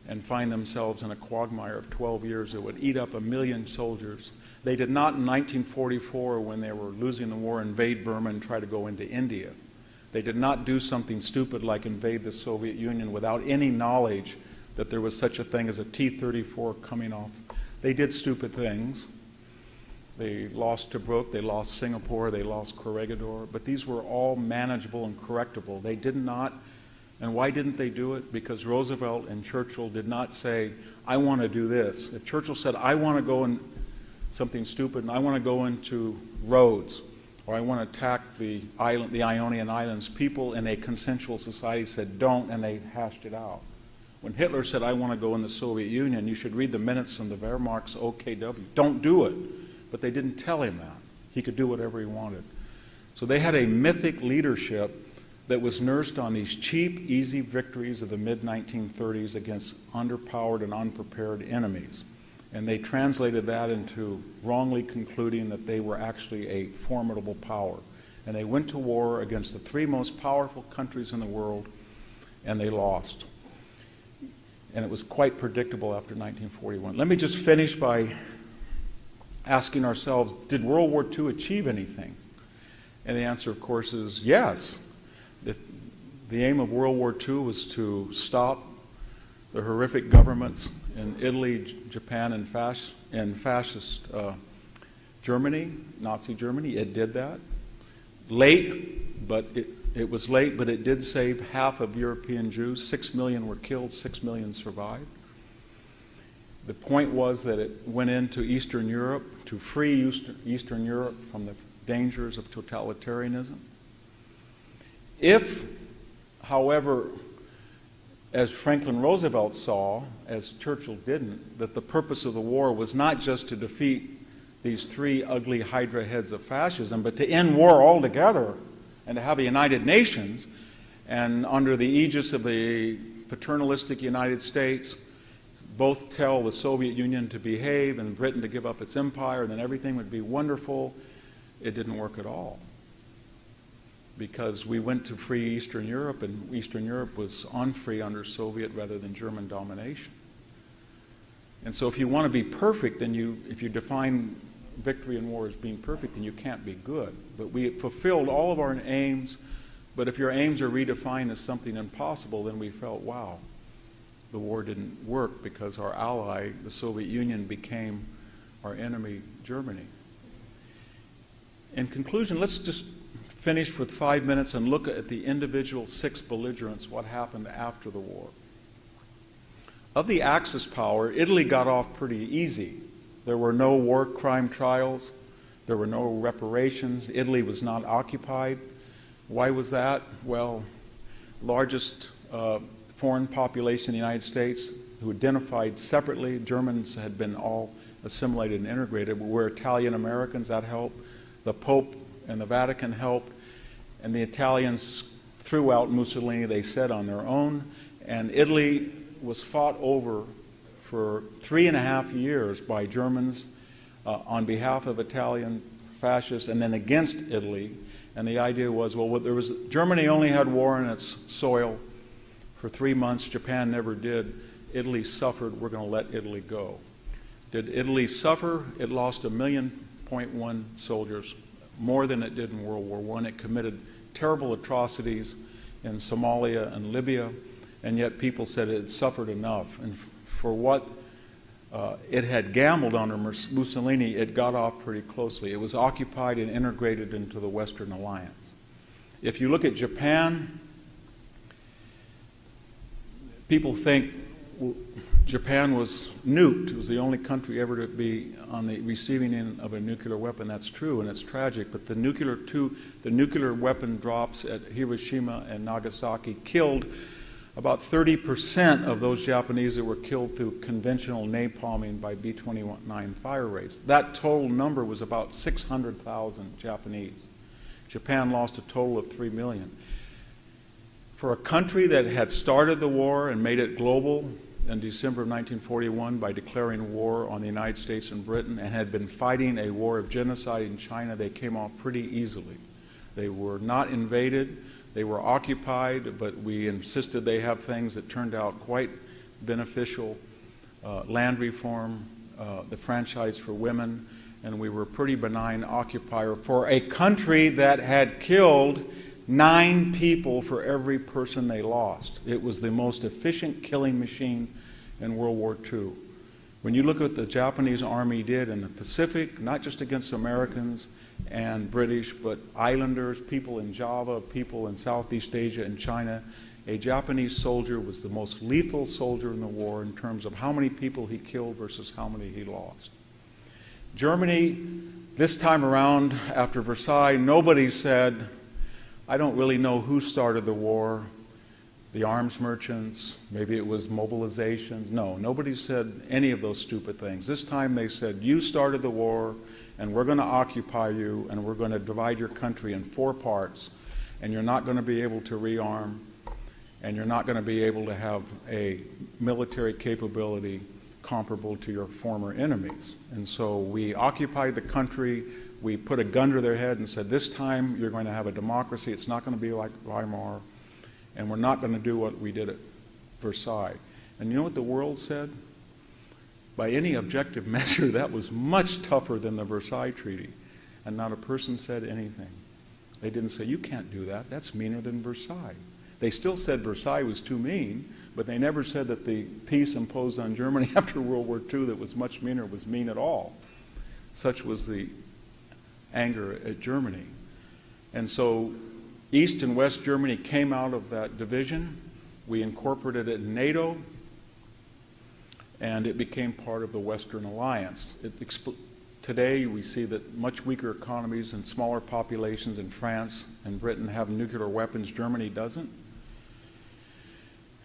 and find themselves in a quagmire of 12 years that would eat up 1 million soldiers. They did not in 1944, when they were losing the war, invade Burma and try to go into India. They did not do something stupid like invade the Soviet Union without any knowledge that there was such a thing as a T-34 coming off. They did stupid things. They lost Tobruk, they lost Singapore, they lost Corregidor, but these were all manageable and correctable. They did not, and why didn't they do it? Because Roosevelt and Churchill did not say, I want to do this. If Churchill said, I want to go in something stupid, and I want to go into Rhodes, or I want to attack the Ionian Islands, people in a consensual society said, don't, and they hashed it out. When Hitler said, I want to go in the Soviet Union, you should read the minutes from the Wehrmacht's OKW. Don't do it. But they didn't tell him that. He could do whatever he wanted. So they had a mythic leadership that was nursed on these cheap, easy victories of the mid-1930s against underpowered and unprepared enemies. And they translated that into wrongly concluding that they were actually a formidable power. And they went to war against the three most powerful countries in the world, and they lost. And it was quite predictable after 1941. Let me just finish by asking ourselves, did World War II achieve anything? And the answer, of course, is yes. The aim of World War II was to stop the horrific governments in Italy, Japan, and fascist Germany, Nazi Germany. It did that. Late, but it was late, but it did save half of European Jews. 6 million were killed, 6 million survived. The point was that it went into Eastern Europe to free Eastern Europe from the dangers of totalitarianism. If, however, as Franklin Roosevelt saw, as Churchill didn't, that the purpose of the war was not just to defeat these three ugly Hydra heads of fascism, but to end war altogether and to have a United Nations, and under the aegis of the paternalistic United States, both tell the Soviet Union to behave and Britain to give up its empire, and then everything would be wonderful. It didn't work at all, because we went to free Eastern Europe, and Eastern Europe was unfree under Soviet rather than German domination. And so if you want to be perfect, then if you define victory in war as being perfect, then you can't be good. But we fulfilled all of our aims, but if your aims are redefined as something impossible, then we felt, wow, the war didn't work because our ally, the Soviet Union, became our enemy, Germany. In conclusion, let's just finish with 5 minutes and look at the individual 6 belligerents, what happened after the war. Of the Axis power, Italy got off pretty easy. There were no war crime trials. There were no reparations. Italy was not occupied. Why was that? Well, largest foreign population in the United States who identified separately. Germans had been all assimilated and integrated. We were Italian Americans, that helped. The Pope and the Vatican helped. And the Italians threw out Mussolini, they said, on their own. And Italy was fought over for 3.5 years by Germans on behalf of Italian fascists and then against Italy. And the idea was, well, Germany only had war on its soil for 3 months. Japan never did. Italy suffered. We're going to let Italy go. Did Italy suffer? It lost 1.1 million soldiers, more than it did in World War I. It committed terrible atrocities in Somalia and Libya, and yet people said it had suffered enough. And for what it had gambled under Mussolini, it got off pretty closely. It was occupied and integrated into the Western Alliance. If you look at Japan, people think Japan was nuked. It was the only country ever to be on the receiving end of a nuclear weapon. That's true, and it's tragic. But the nuclear weapon drops at Hiroshima and Nagasaki killed about 30% of those Japanese that were killed through conventional napalming by B-29 fire rates. That total number was about 600,000 Japanese. Japan lost a total of 3 million. For a country that had started the war and made it global in December of 1941 by declaring war on the United States and Britain and had been fighting a war of genocide in China, they came off pretty easily. They were not invaded. They were occupied, but we insisted they have things that turned out quite beneficial. Land reform, the franchise for women, and we were a pretty benign occupier for a country that had killed 9 people for every person they lost. It was the most efficient killing machine in World War II. When you look at what the Japanese army did in the Pacific, not just against Americans and British, but islanders, people in Java, people in Southeast Asia and China, a Japanese soldier was the most lethal soldier in the war in terms of how many people he killed versus how many he lost. Germany, this time around after Versailles, nobody said, I don't really know who started the war, the arms merchants, maybe it was mobilizations. No, nobody said any of those stupid things. This time they said, you started the war, and we're going to occupy you, and we're going to divide your country in 4 parts, and you're not going to be able to rearm, and you're not going to be able to have a military capability comparable to your former enemies. And so we occupied the country. We put a gun to their head and said, this time you're going to have a democracy. It's not going to be like Weimar, and we're not going to do what we did at Versailles. And you know what the world said? By any objective measure, that was much tougher than the Versailles Treaty. And not a person said anything. They didn't say, you can't do that. That's meaner than Versailles. They still said Versailles was too mean, but they never said that the peace imposed on Germany after World War II that was much meaner was mean at all. Such was the anger at Germany. And so East and West Germany came out of that division. We incorporated it in NATO. and it became part of the Western Alliance. Today, we see that much weaker economies and smaller populations in France and Britain have nuclear weapons. Germany doesn't.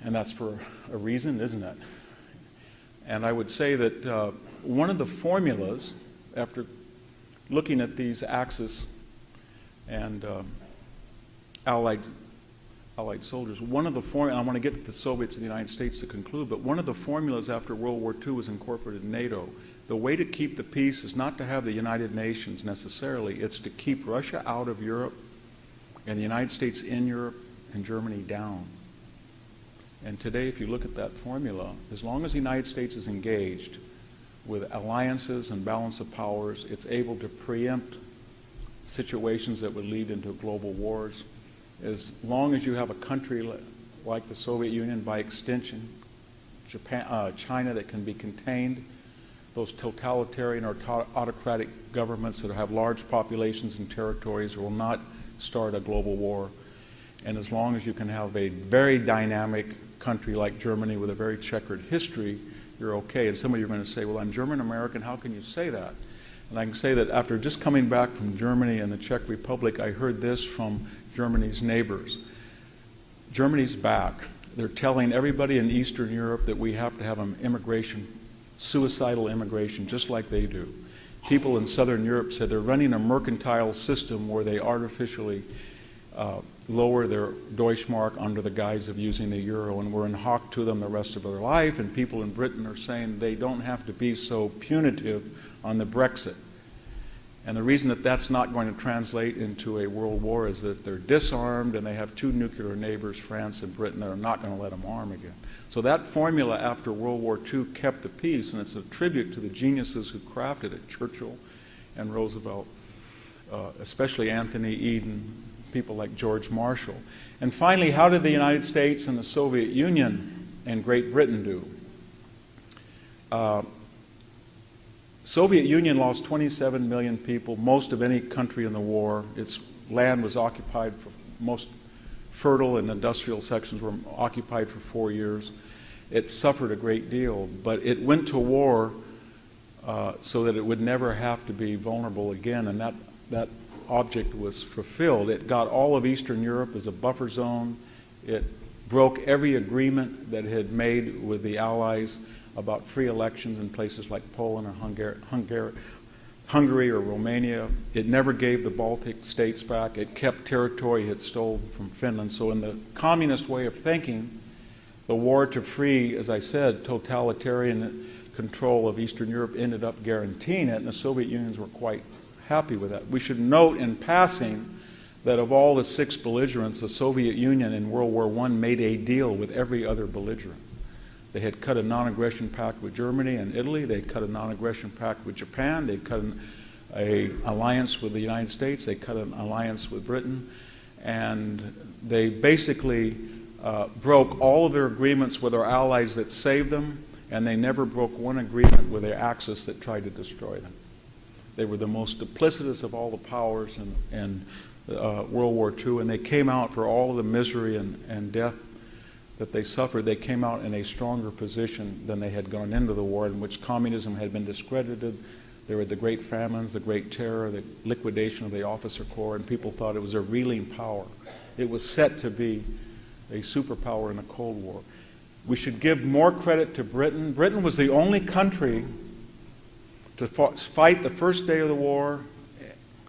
And that's for a reason, isn't it? And I would say that one of the formulas, after looking at these Axis and Allied soldiers, one of the formulas, I want to get to the Soviets and the United States to conclude, but one of the formulas after World War II was incorporated in NATO. The way to keep the peace is not to have the United Nations necessarily, it's to keep Russia out of Europe and the United States in Europe and Germany down. And today, if you look at that formula, as long as the United States is engaged with alliances and balance of powers, it's able to preempt situations that would lead into global wars. As long as you have a country like the Soviet Union, by extension, China, that can be contained, those totalitarian or autocratic governments that have large populations and territories will not start a global war. And as long as you can have a very dynamic country like Germany with a very checkered history, you're okay. And some of you are going to say, well, I'm German-American, how can you say that? And I can say that after just coming back from Germany and the Czech Republic, I heard this from Germany's neighbors. Germany's back. They're telling everybody in Eastern Europe that we have to have an immigration, suicidal immigration, just like they do. People in Southern Europe said they're running a mercantile system where they artificially lower their Deutschmark under the guise of using the euro, and we're in hock to them the rest of their life, and people in Britain are saying they don't have to be so punitive on the Brexit. And the reason that that's not going to translate into a world war is that they're disarmed and they have two nuclear neighbors, France and Britain, that are not going to let them arm again. So that formula after World War II kept the peace, and it's a tribute to the geniuses who crafted it, Churchill and Roosevelt, especially Anthony Eden, people like George Marshall. And finally, how did the United States and the Soviet Union and Great Britain do? Soviet Union lost 27 million people, most of any country in the war. Its land was occupied, for most fertile and industrial sections were occupied for 4 years. It suffered a great deal, but it went to war so that it would never have to be vulnerable again, and that object was fulfilled. It got all of Eastern Europe as a buffer zone. It broke every agreement that it had made with the Allies about free elections in places like Poland or Hungary or Romania. It never gave the Baltic states back. It kept territory it had stolen from Finland. So in the communist way of thinking, the war to free, as I said, totalitarian control of Eastern Europe ended up guaranteeing it, and the Soviet Unions were quite happy with that. We should note in passing that of all the 6 belligerents, the Soviet Union in World War I made a deal with every other belligerent. They had cut a non-aggression pact with Germany and Italy. They had cut a non-aggression pact with Japan. They cut an alliance with the United States. They cut an alliance with Britain. And they basically broke all of their agreements with our allies that saved them, and they never broke one agreement with their Axis that tried to destroy them. They were the most duplicitous of all the powers in World War II, and they came out for all of the misery and death that they suffered. They came out in a stronger position than they had gone into the war, in which communism had been discredited. There were the great famines, the great terror, the liquidation of the officer corps, and people thought it was a reeling power. It was set to be a superpower in the Cold War. We should give more credit to Britain. Britain was the only country to fight the first day of the war,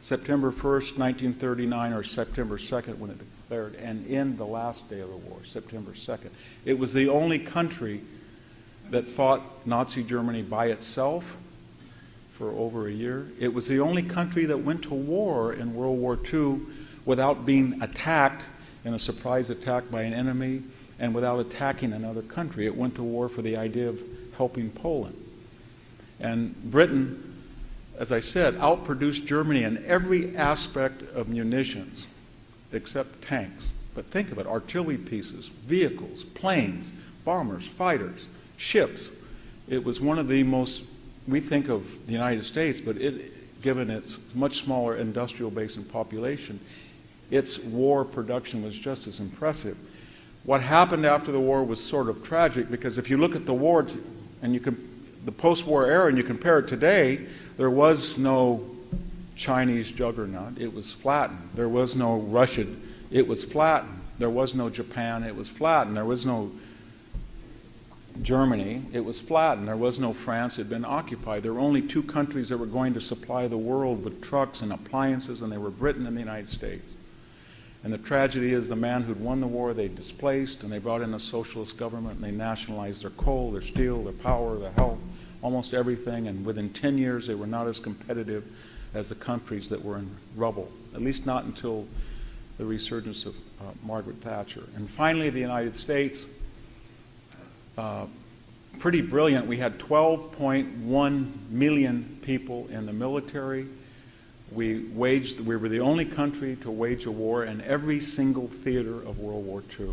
September 1st, 1939, or September 2nd when it declared, and end the last day of the war, September 2nd. It was the only country that fought Nazi Germany by itself for over a year. It was the only country that went to war in World War II without being attacked in a surprise attack by an enemy and without attacking another country. It went to war for the idea of helping Poland. And Britain, as I said, outproduced Germany in every aspect of munitions except tanks. But think of it, artillery pieces, vehicles, planes, bombers, fighters, ships. It was one of the most, we think of the United States, but given its much smaller industrial base and population, its war production was just as impressive. What happened after the war was sort of tragic, because if you look at the war and the post-war era, and you compare it today, there was no Chinese juggernaut. It was flattened. There was no Russia. It was flattened. There was no Japan. It was flattened. There was no Germany. It was flattened. There was no France. It had been occupied. There were only two countries that were going to supply the world with trucks and appliances, and they were Britain and the United States. And the tragedy is the man who'd won the war, they displaced, and they brought in a socialist government, and they nationalized their coal, their steel, their power, their health, almost everything, and within 10 years they were not as competitive as the countries that were in rubble, at least not until the resurgence of Margaret Thatcher. And finally, the United States, pretty brilliant. We had 12.1 million people in the military. We were the only country to wage a war in every single theater of World War II,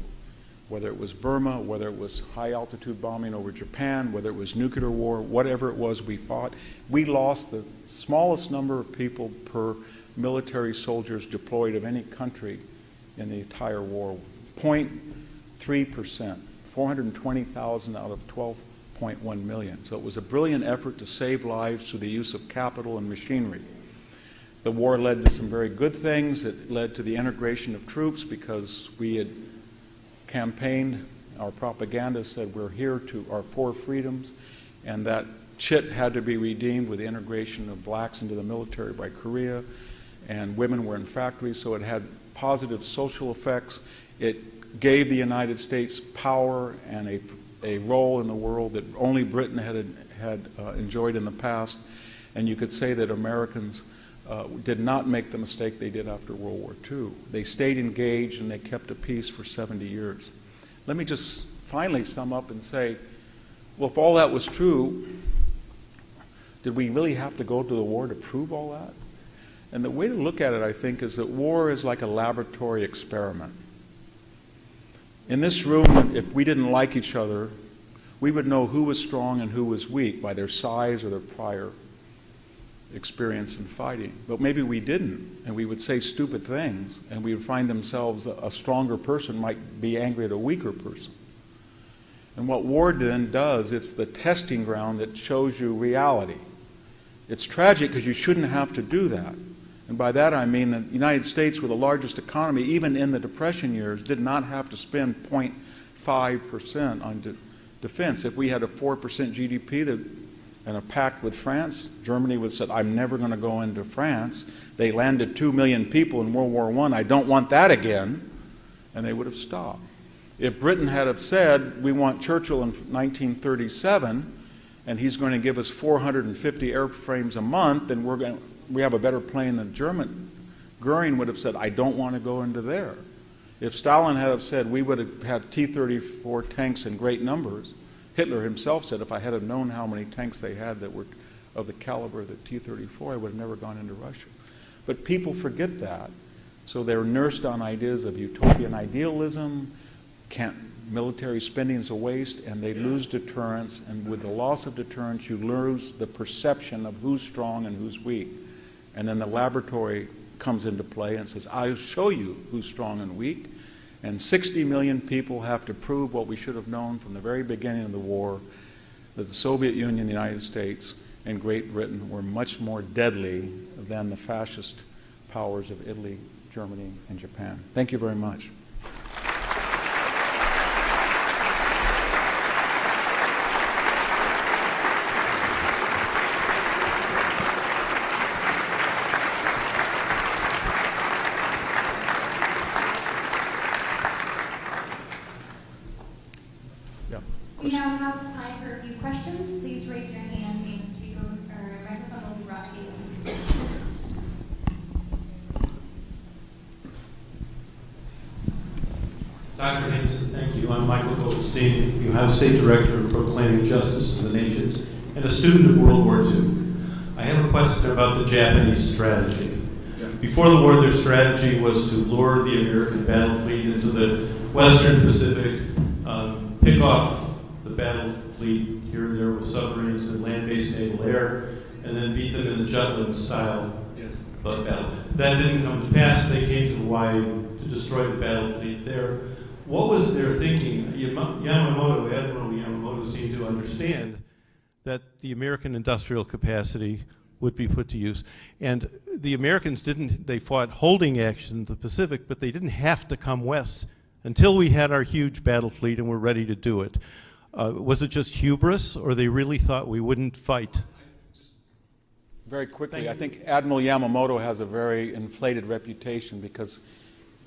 whether it was Burma, whether it was high-altitude bombing over Japan, whether it was nuclear war, whatever it was we fought. We lost the smallest number of people per military soldiers deployed of any country in the entire war, 0.3%, 420,000 out of 12.1 million. So it was a brilliant effort to save lives through the use of capital and machinery. The war led to some very good things. It led to the integration of troops because we had campaigned, our propaganda said we're here to our four freedoms, and that chit had to be redeemed with the integration of blacks into the military by Korea, and women were in factories, so it had positive social effects. It gave the United States power and a role in the world that only Britain had enjoyed in the past, and you could say that Americans did not make the mistake they did after World War II. They stayed engaged and they kept a peace for 70 years. Let me just finally sum up and say, well, if all that was true, did we really have to go to the war to prove all that? And the way to look at it, I think, is that war is like a laboratory experiment. In this room, if we didn't like each other, we would know who was strong and who was weak by their size or their prior experience in fighting. But maybe we didn't, and we would say stupid things, and we would find themselves a stronger person might be angry at a weaker person. And what war then does, it's the testing ground that shows you reality. It's tragic because you shouldn't have to do that. And by that I mean the United States, with the largest economy, even in the Depression years, did not have to spend 0.5% on defense. If we had a 4% GDP and a pact with France, Germany would have said, I'm never going to go into France. They landed 2 million people in World War I. I don't want that again. And they would have stopped. If Britain had have said, we want Churchill in 1937, and he's going to give us 450 airframes a month, then we have a better plane than German, Goering would have said, I don't want to go into there. If Stalin had have said, we would have had T-34 tanks in great numbers, Hitler himself said, if I had have known how many tanks they had that were of the caliber of the T-34, I would have never gone into Russia. But people forget that. So they're nursed on ideas of utopian idealism, military spending is a waste, and they lose deterrence. And with the loss of deterrence, you lose the perception of who's strong and who's weak. And then the laboratory comes into play and says, I'll show you who's strong and weak. And 60 million people have to prove what we should have known from the very beginning of the war, that the Soviet Union, the United States, and Great Britain were much more deadly than the fascist powers of Italy, Germany, and Japan. Thank you very much. We now have time for a few questions. Please raise your hand and the speaker or microphone will be brought to you. Dr. Hanson, thank you. I'm Michael Goldstein, Ohio State Director of Proclaiming Justice to the Nations and a student of World War II. I have a question about the Japanese strategy. Before the war, their strategy was to lure the American battle fleet into the Western Pacific, pick off the battle fleet here and there with submarines and land-based naval air, and then beat them in a Jutland-style battle. That didn't come to pass. They came to Hawaii to destroy the battle fleet there. What was their thinking? Admiral Yamamoto seemed to understand that the American industrial capacity would be put to use. And the Americans they fought holding action in the Pacific, but they didn't have to come west until we had our huge battle fleet and were ready to do it. Was it just hubris, or they really thought we wouldn't fight? Very quickly, I think Admiral Yamamoto has a very inflated reputation because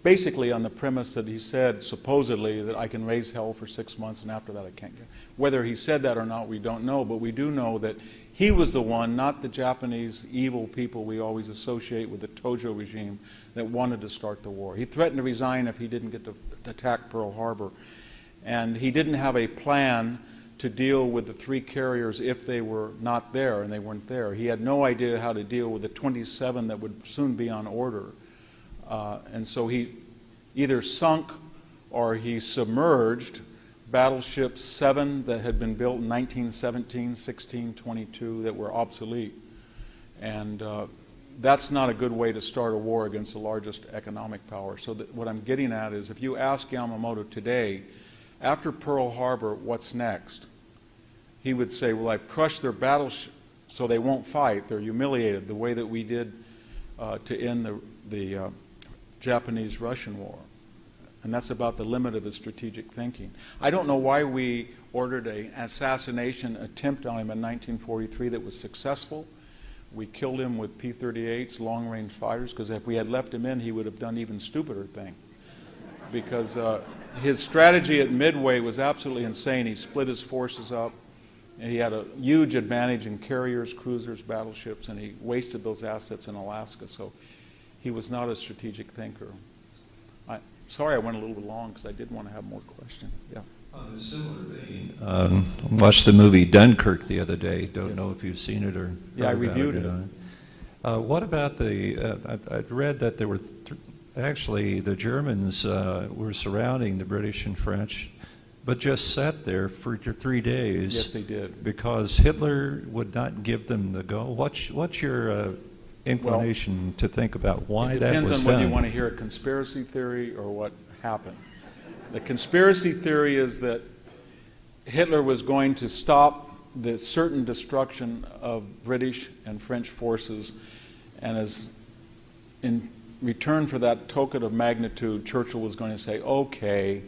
basically on the premise that he said, supposedly, that I can raise hell for 6 months and after that I can't get. Whether he said that or not, we don't know, but we do know that he was the one, not the Japanese evil people we always associate with the Tojo regime, that wanted to start the war. He threatened to resign if he didn't get to attack Pearl Harbor. And he didn't have a plan to deal with the 3 carriers if they were not there, and they weren't there. He had no idea how to deal with the 27 that would soon be on order. And so he either sunk or he submerged battleships 7 that had been built in 1917, 16, 22 that were obsolete. And that's not a good way to start a war against the largest economic power. So what I'm getting at is if you ask Yamamoto today, after Pearl Harbor, what's next? He would say, well, I've crushed their battleships so they won't fight. They're humiliated the way that we did to end the Japanese-Russian war. And that's about the limit of his strategic thinking. I don't know why we ordered an assassination attempt on him in 1943 that was successful. We killed him with P-38s, long-range fighters, because if we had left him in, he would have done even stupider things. Because his strategy at Midway was absolutely insane. He split his forces up, and he had a huge advantage in carriers, cruisers, battleships, and he wasted those assets in Alaska. So he was not a strategic thinker. Sorry I went a little bit long because I did want to have more questions. Yeah. On a similar vein, watched the movie Dunkirk the other day. Don't know if you've seen it or. Yeah, I reviewed it. What about I'd read that there were actually the Germans were surrounding the British and French, but just sat there for 3 days. Yes, they did. Because Hitler would not give them the go. What's your inclination to think about why that was done? It depends on whether you want to hear a conspiracy theory or what happened. The conspiracy theory is that Hitler was going to stop the certain destruction of British and French forces, and as in return for that token of magnitude, Churchill was going to say, okay,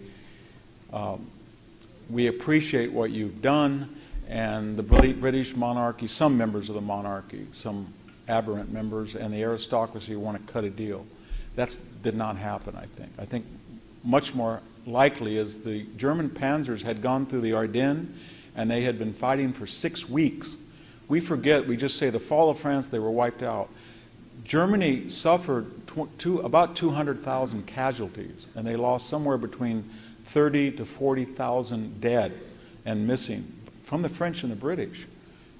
we appreciate what you've done, and the British monarchy, some members of the monarchy, some aberrant members, and the aristocracy want to cut a deal. That did not happen, I think. I think much more likely is the German panzers had gone through the Ardennes, and they had been fighting for 6 weeks. We forget, we just say the fall of France, they were wiped out. Germany suffered about 200,000 casualties, and they lost somewhere between 30 to 40,000 dead and missing from the French and the British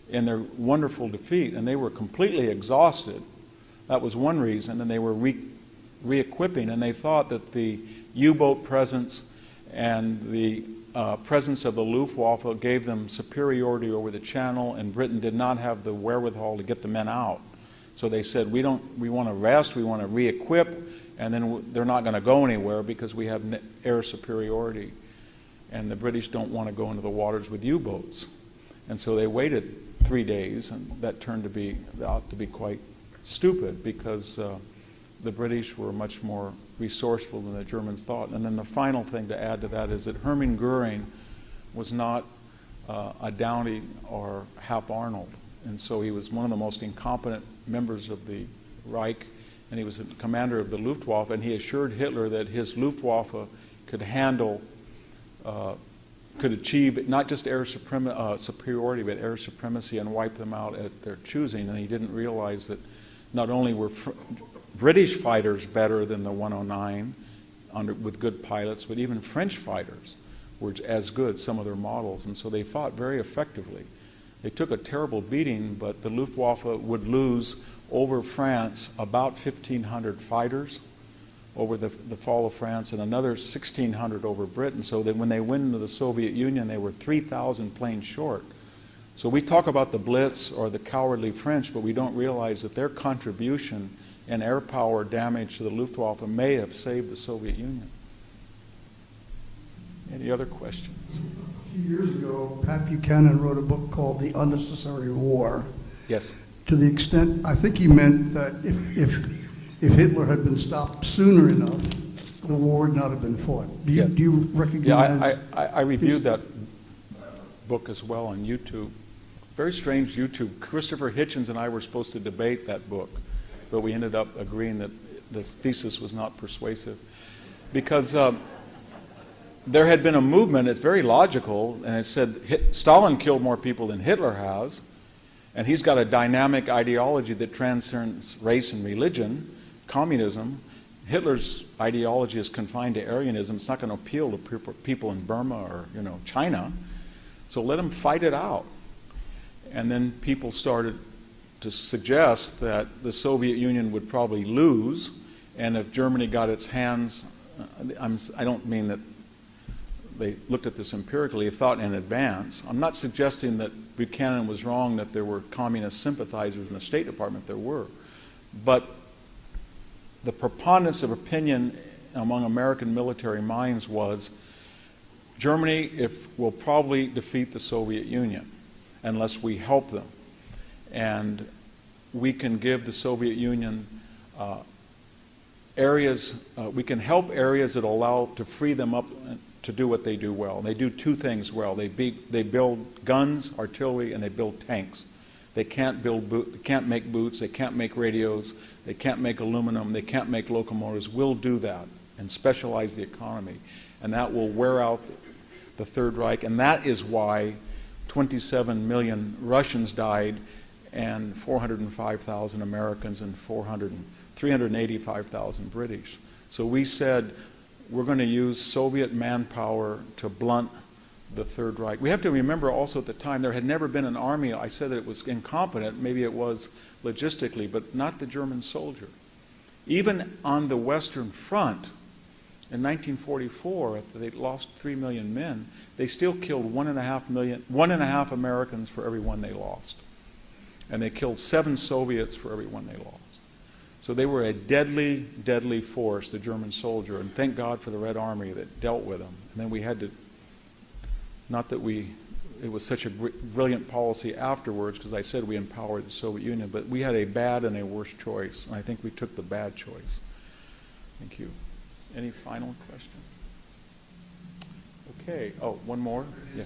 in their wonderful defeat, and they were completely exhausted. That was one reason, and they were re-equipping, and they thought that the U-boat presence and the presence of the Luftwaffe gave them superiority over the Channel, and Britain did not have the wherewithal to get the men out. So they said, we want to rest, we want to re-equip, and then they're not going to go anywhere because we have air superiority. And the British don't want to go into the waters with U-boats. And so they waited 3 days, and that turned out to be quite stupid because the British were much more resourceful than the Germans thought. And then the final thing to add to that is that Hermann Goering was not a Downey or Hap Arnold. And so he was one of the most incompetent members of the Reich, and he was the commander of the Luftwaffe, and he assured Hitler that his Luftwaffe could handle, could achieve not just air superiority, but air supremacy and wipe them out at their choosing. And he didn't realize that not only were British fighters better than the 109 with good pilots, but even French fighters were as good, some of their models. And so they fought very effectively. They took a terrible beating, but the Luftwaffe would lose over France about 1,500 fighters over the fall of France and another 1,600 over Britain, so that when they went into the Soviet Union, they were 3,000 planes short. So we talk about the Blitz or the cowardly French, but we don't realize that their contribution in air power damage to the Luftwaffe may have saved the Soviet Union. Any other questions? A few years ago, Pat Buchanan wrote a book called The Unnecessary War. Yes. To the extent, I think he meant that if Hitler had been stopped sooner enough, the war would not have been fought. Do you, Yes. do you recognize? Yeah, I reviewed that book as well on YouTube. Very strange YouTube. Christopher Hitchens and I were supposed to debate that book, but we ended up agreeing that this thesis was not persuasive. Because there had been a movement, it's very logical, and it said Stalin killed more people than Hitler has, and he's got a dynamic ideology that transcends race and religion, communism. Hitler's ideology is confined to Aryanism. It's not going to appeal to people in Burma or China. So let him fight it out. And then people started to suggest that the Soviet Union would probably lose, and if Germany got its hands, I don't mean that they looked at this empirically, they thought in advance. I'm not suggesting that Buchanan was wrong, that there were communist sympathizers in the State Department. There were. But the preponderance of opinion among American military minds was Germany will probably defeat the Soviet Union unless we help them. And we can give the Soviet Union areas, we can help areas that allow to free them up to do what they do well. And they do two things well. They build guns, artillery, and they build tanks. They can't make boots, they can't make radios, they can't make aluminum, they can't make locomotives. We'll do that and specialize the economy. And that will wear out the Third Reich. And that is why 27 million Russians died and 405,000 Americans and 385,000 British. So we said we're going to use Soviet manpower to blunt the Third Reich. We have to remember also at the time there had never been an army. I said that it was incompetent, maybe it was logistically, but not the German soldier. Even on the Western Front in 1944, after they lost 3 million men, they still killed 1.5 Americans for every one they lost. And they killed 7 Soviets for every one they lost. So they were a deadly, deadly force, the German soldier, and thank God for the Red Army that dealt with them. And then we had to, not that it was such a brilliant policy afterwards, because I said we empowered the Soviet Union, but we had a bad and a worse choice, and I think we took the bad choice. Thank you. Any final question? Okay. Oh, one more? Yeah.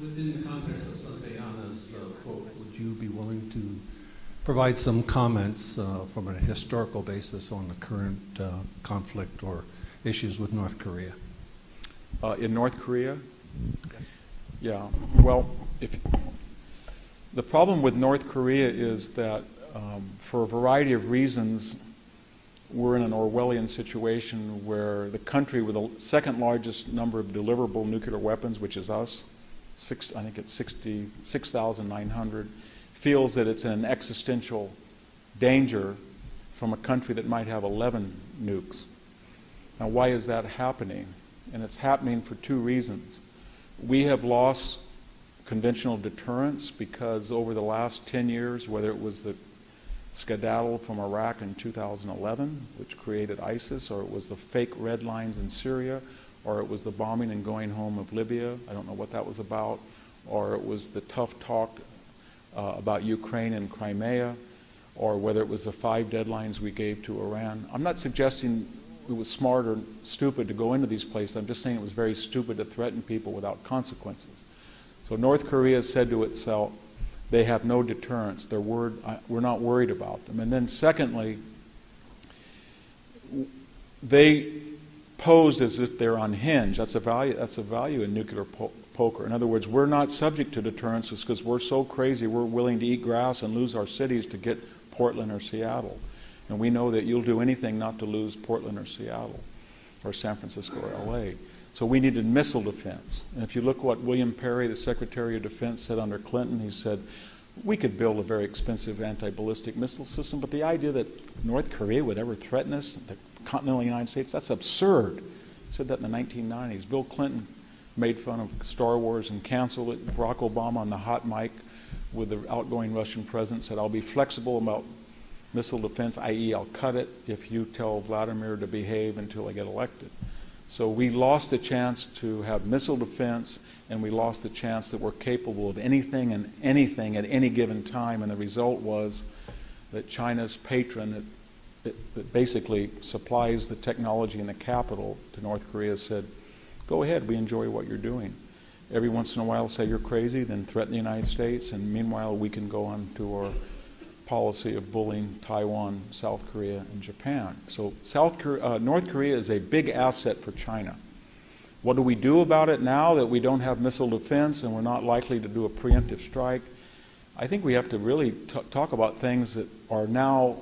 Within the context of Santayana's quote, would you be willing to provide some comments from a historical basis on the current conflict or issues with North Korea? In North Korea? Yeah. Well, the problem with North Korea is that for a variety of reasons, we're in an Orwellian situation where the country with the second largest number of deliverable nuclear weapons, which is us, I think it's 6,900, feels that it's in an existential danger from a country that might have 11 nukes. Now, why is that happening? And it's happening for 2 reasons. We have lost conventional deterrence because over the last 10 years, whether it was the skedaddle from Iraq in 2011, which created ISIS, or it was the fake red lines in Syria, or it was the bombing and going home of Libya, I don't know what that was about, or it was the tough talk about Ukraine and Crimea, or whether it was the 5 deadlines we gave to Iran. I'm not suggesting it was smart or stupid to go into these places. I'm just saying it was very stupid to threaten people without consequences. So North Korea said to itself, they have no deterrence. We're not worried about them. And then secondly, they posed as if they're unhinged. That's a value in nuclear poker. In other words, we're not subject to deterrence because we're so crazy we're willing to eat grass and lose our cities to get Portland or Seattle. And we know that you'll do anything not to lose Portland or Seattle or San Francisco or LA. So we needed missile defense. And if you look what William Perry, the Secretary of Defense, said under Clinton, he said, we could build a very expensive anti-ballistic missile system, but the idea that North Korea would ever threaten us, the continental United States, that's absurd. He said that in the 1990s. Bill Clinton made fun of Star Wars and canceled it. Barack Obama on the hot mic with the outgoing Russian president said, I'll be flexible about missile defense, i.e. I'll cut it if you tell Vladimir to behave until I get elected. So we lost the chance to have missile defense, and we lost the chance that we're capable of anything and anything at any given time. And the result was that China's patron, that basically supplies the technology and the capital to North Korea, said, go ahead, we enjoy what you're doing. Every once in a while say you're crazy, then threaten the United States, and meanwhile we can go on to our policy of bullying Taiwan, South Korea, and Japan. So North Korea is a big asset for China. What do we do about it now that we don't have missile defense and we're not likely to do a preemptive strike? I think we have to really talk about things that are now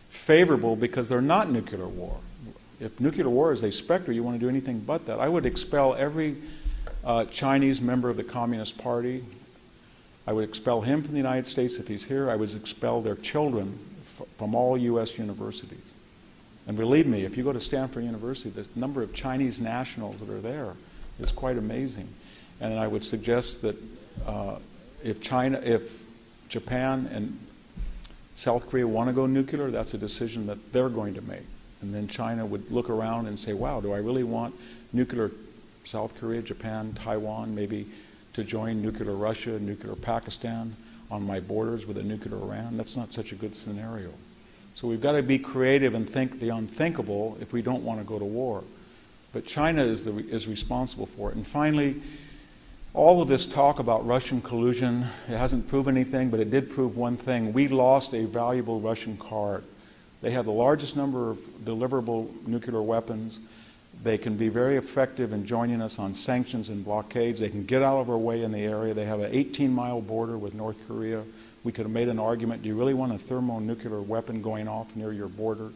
favorable because they're not nuclear war. If nuclear war is a specter, you want to do anything but that. I would expel every Chinese member of the Communist Party. I would expel him from the United States if he's here. I would expel their children from all U.S. universities. And believe me, if you go to Stanford University, the number of Chinese nationals that are there is quite amazing. And I would suggest that if Japan and South Korea want to go nuclear, that's a decision that they're going to make. And then China would look around and say, wow, do I really want nuclear South Korea, Japan, Taiwan, maybe to join nuclear Russia, nuclear Pakistan on my borders with a nuclear Iran? That's not such a good scenario. So we've got to be creative and think the unthinkable if we don't want to go to war. But China is responsible for it. And finally, all of this talk about Russian collusion, it hasn't proven anything, but it did prove one thing. We lost a valuable Russian card. They have the largest number of deliverable nuclear weapons. They can be very effective in joining us on sanctions and blockades. They can get out of our way in the area. They have an 18-mile border with North Korea. We could have made an argument, do you really want a thermonuclear weapon going off near your border?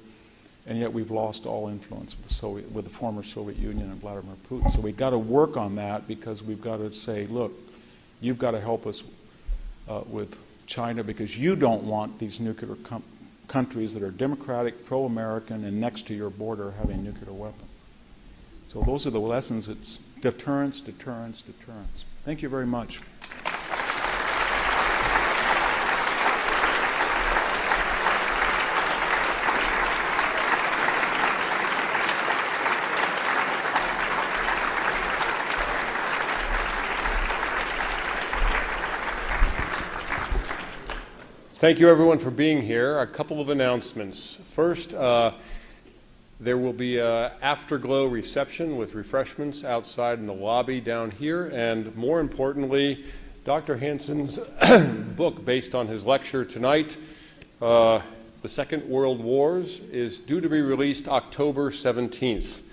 And yet we've lost all influence with the former Soviet Union and Vladimir Putin. So we've got to work on that because we've got to say, look, you've got to help us with China because you don't want these nuclear countries that are democratic, pro-American, and next to your border having nuclear weapons. So those are the lessons. It's deterrence, deterrence, deterrence. Thank you very much. Thank you, everyone, for being here. A couple of announcements. First, there will be an afterglow reception with refreshments outside in the lobby down here. And more importantly, Dr. Hanson's book, based on his lecture tonight, The Second World Wars, is due to be released October 17th.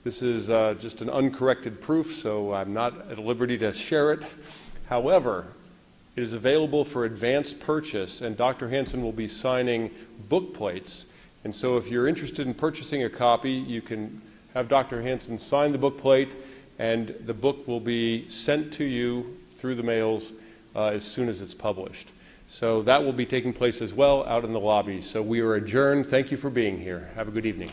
This is just an uncorrected proof, so I'm not at liberty to share it. However, it is available for advance purchase, and Dr. Hanson will be signing book plates. And so if you're interested in purchasing a copy, you can have Dr. Hanson sign the book plate, and the book will be sent to you through the mails as soon as it's published. So that will be taking place as well out in the lobby. So we are adjourned. Thank you for being here. Have a good evening.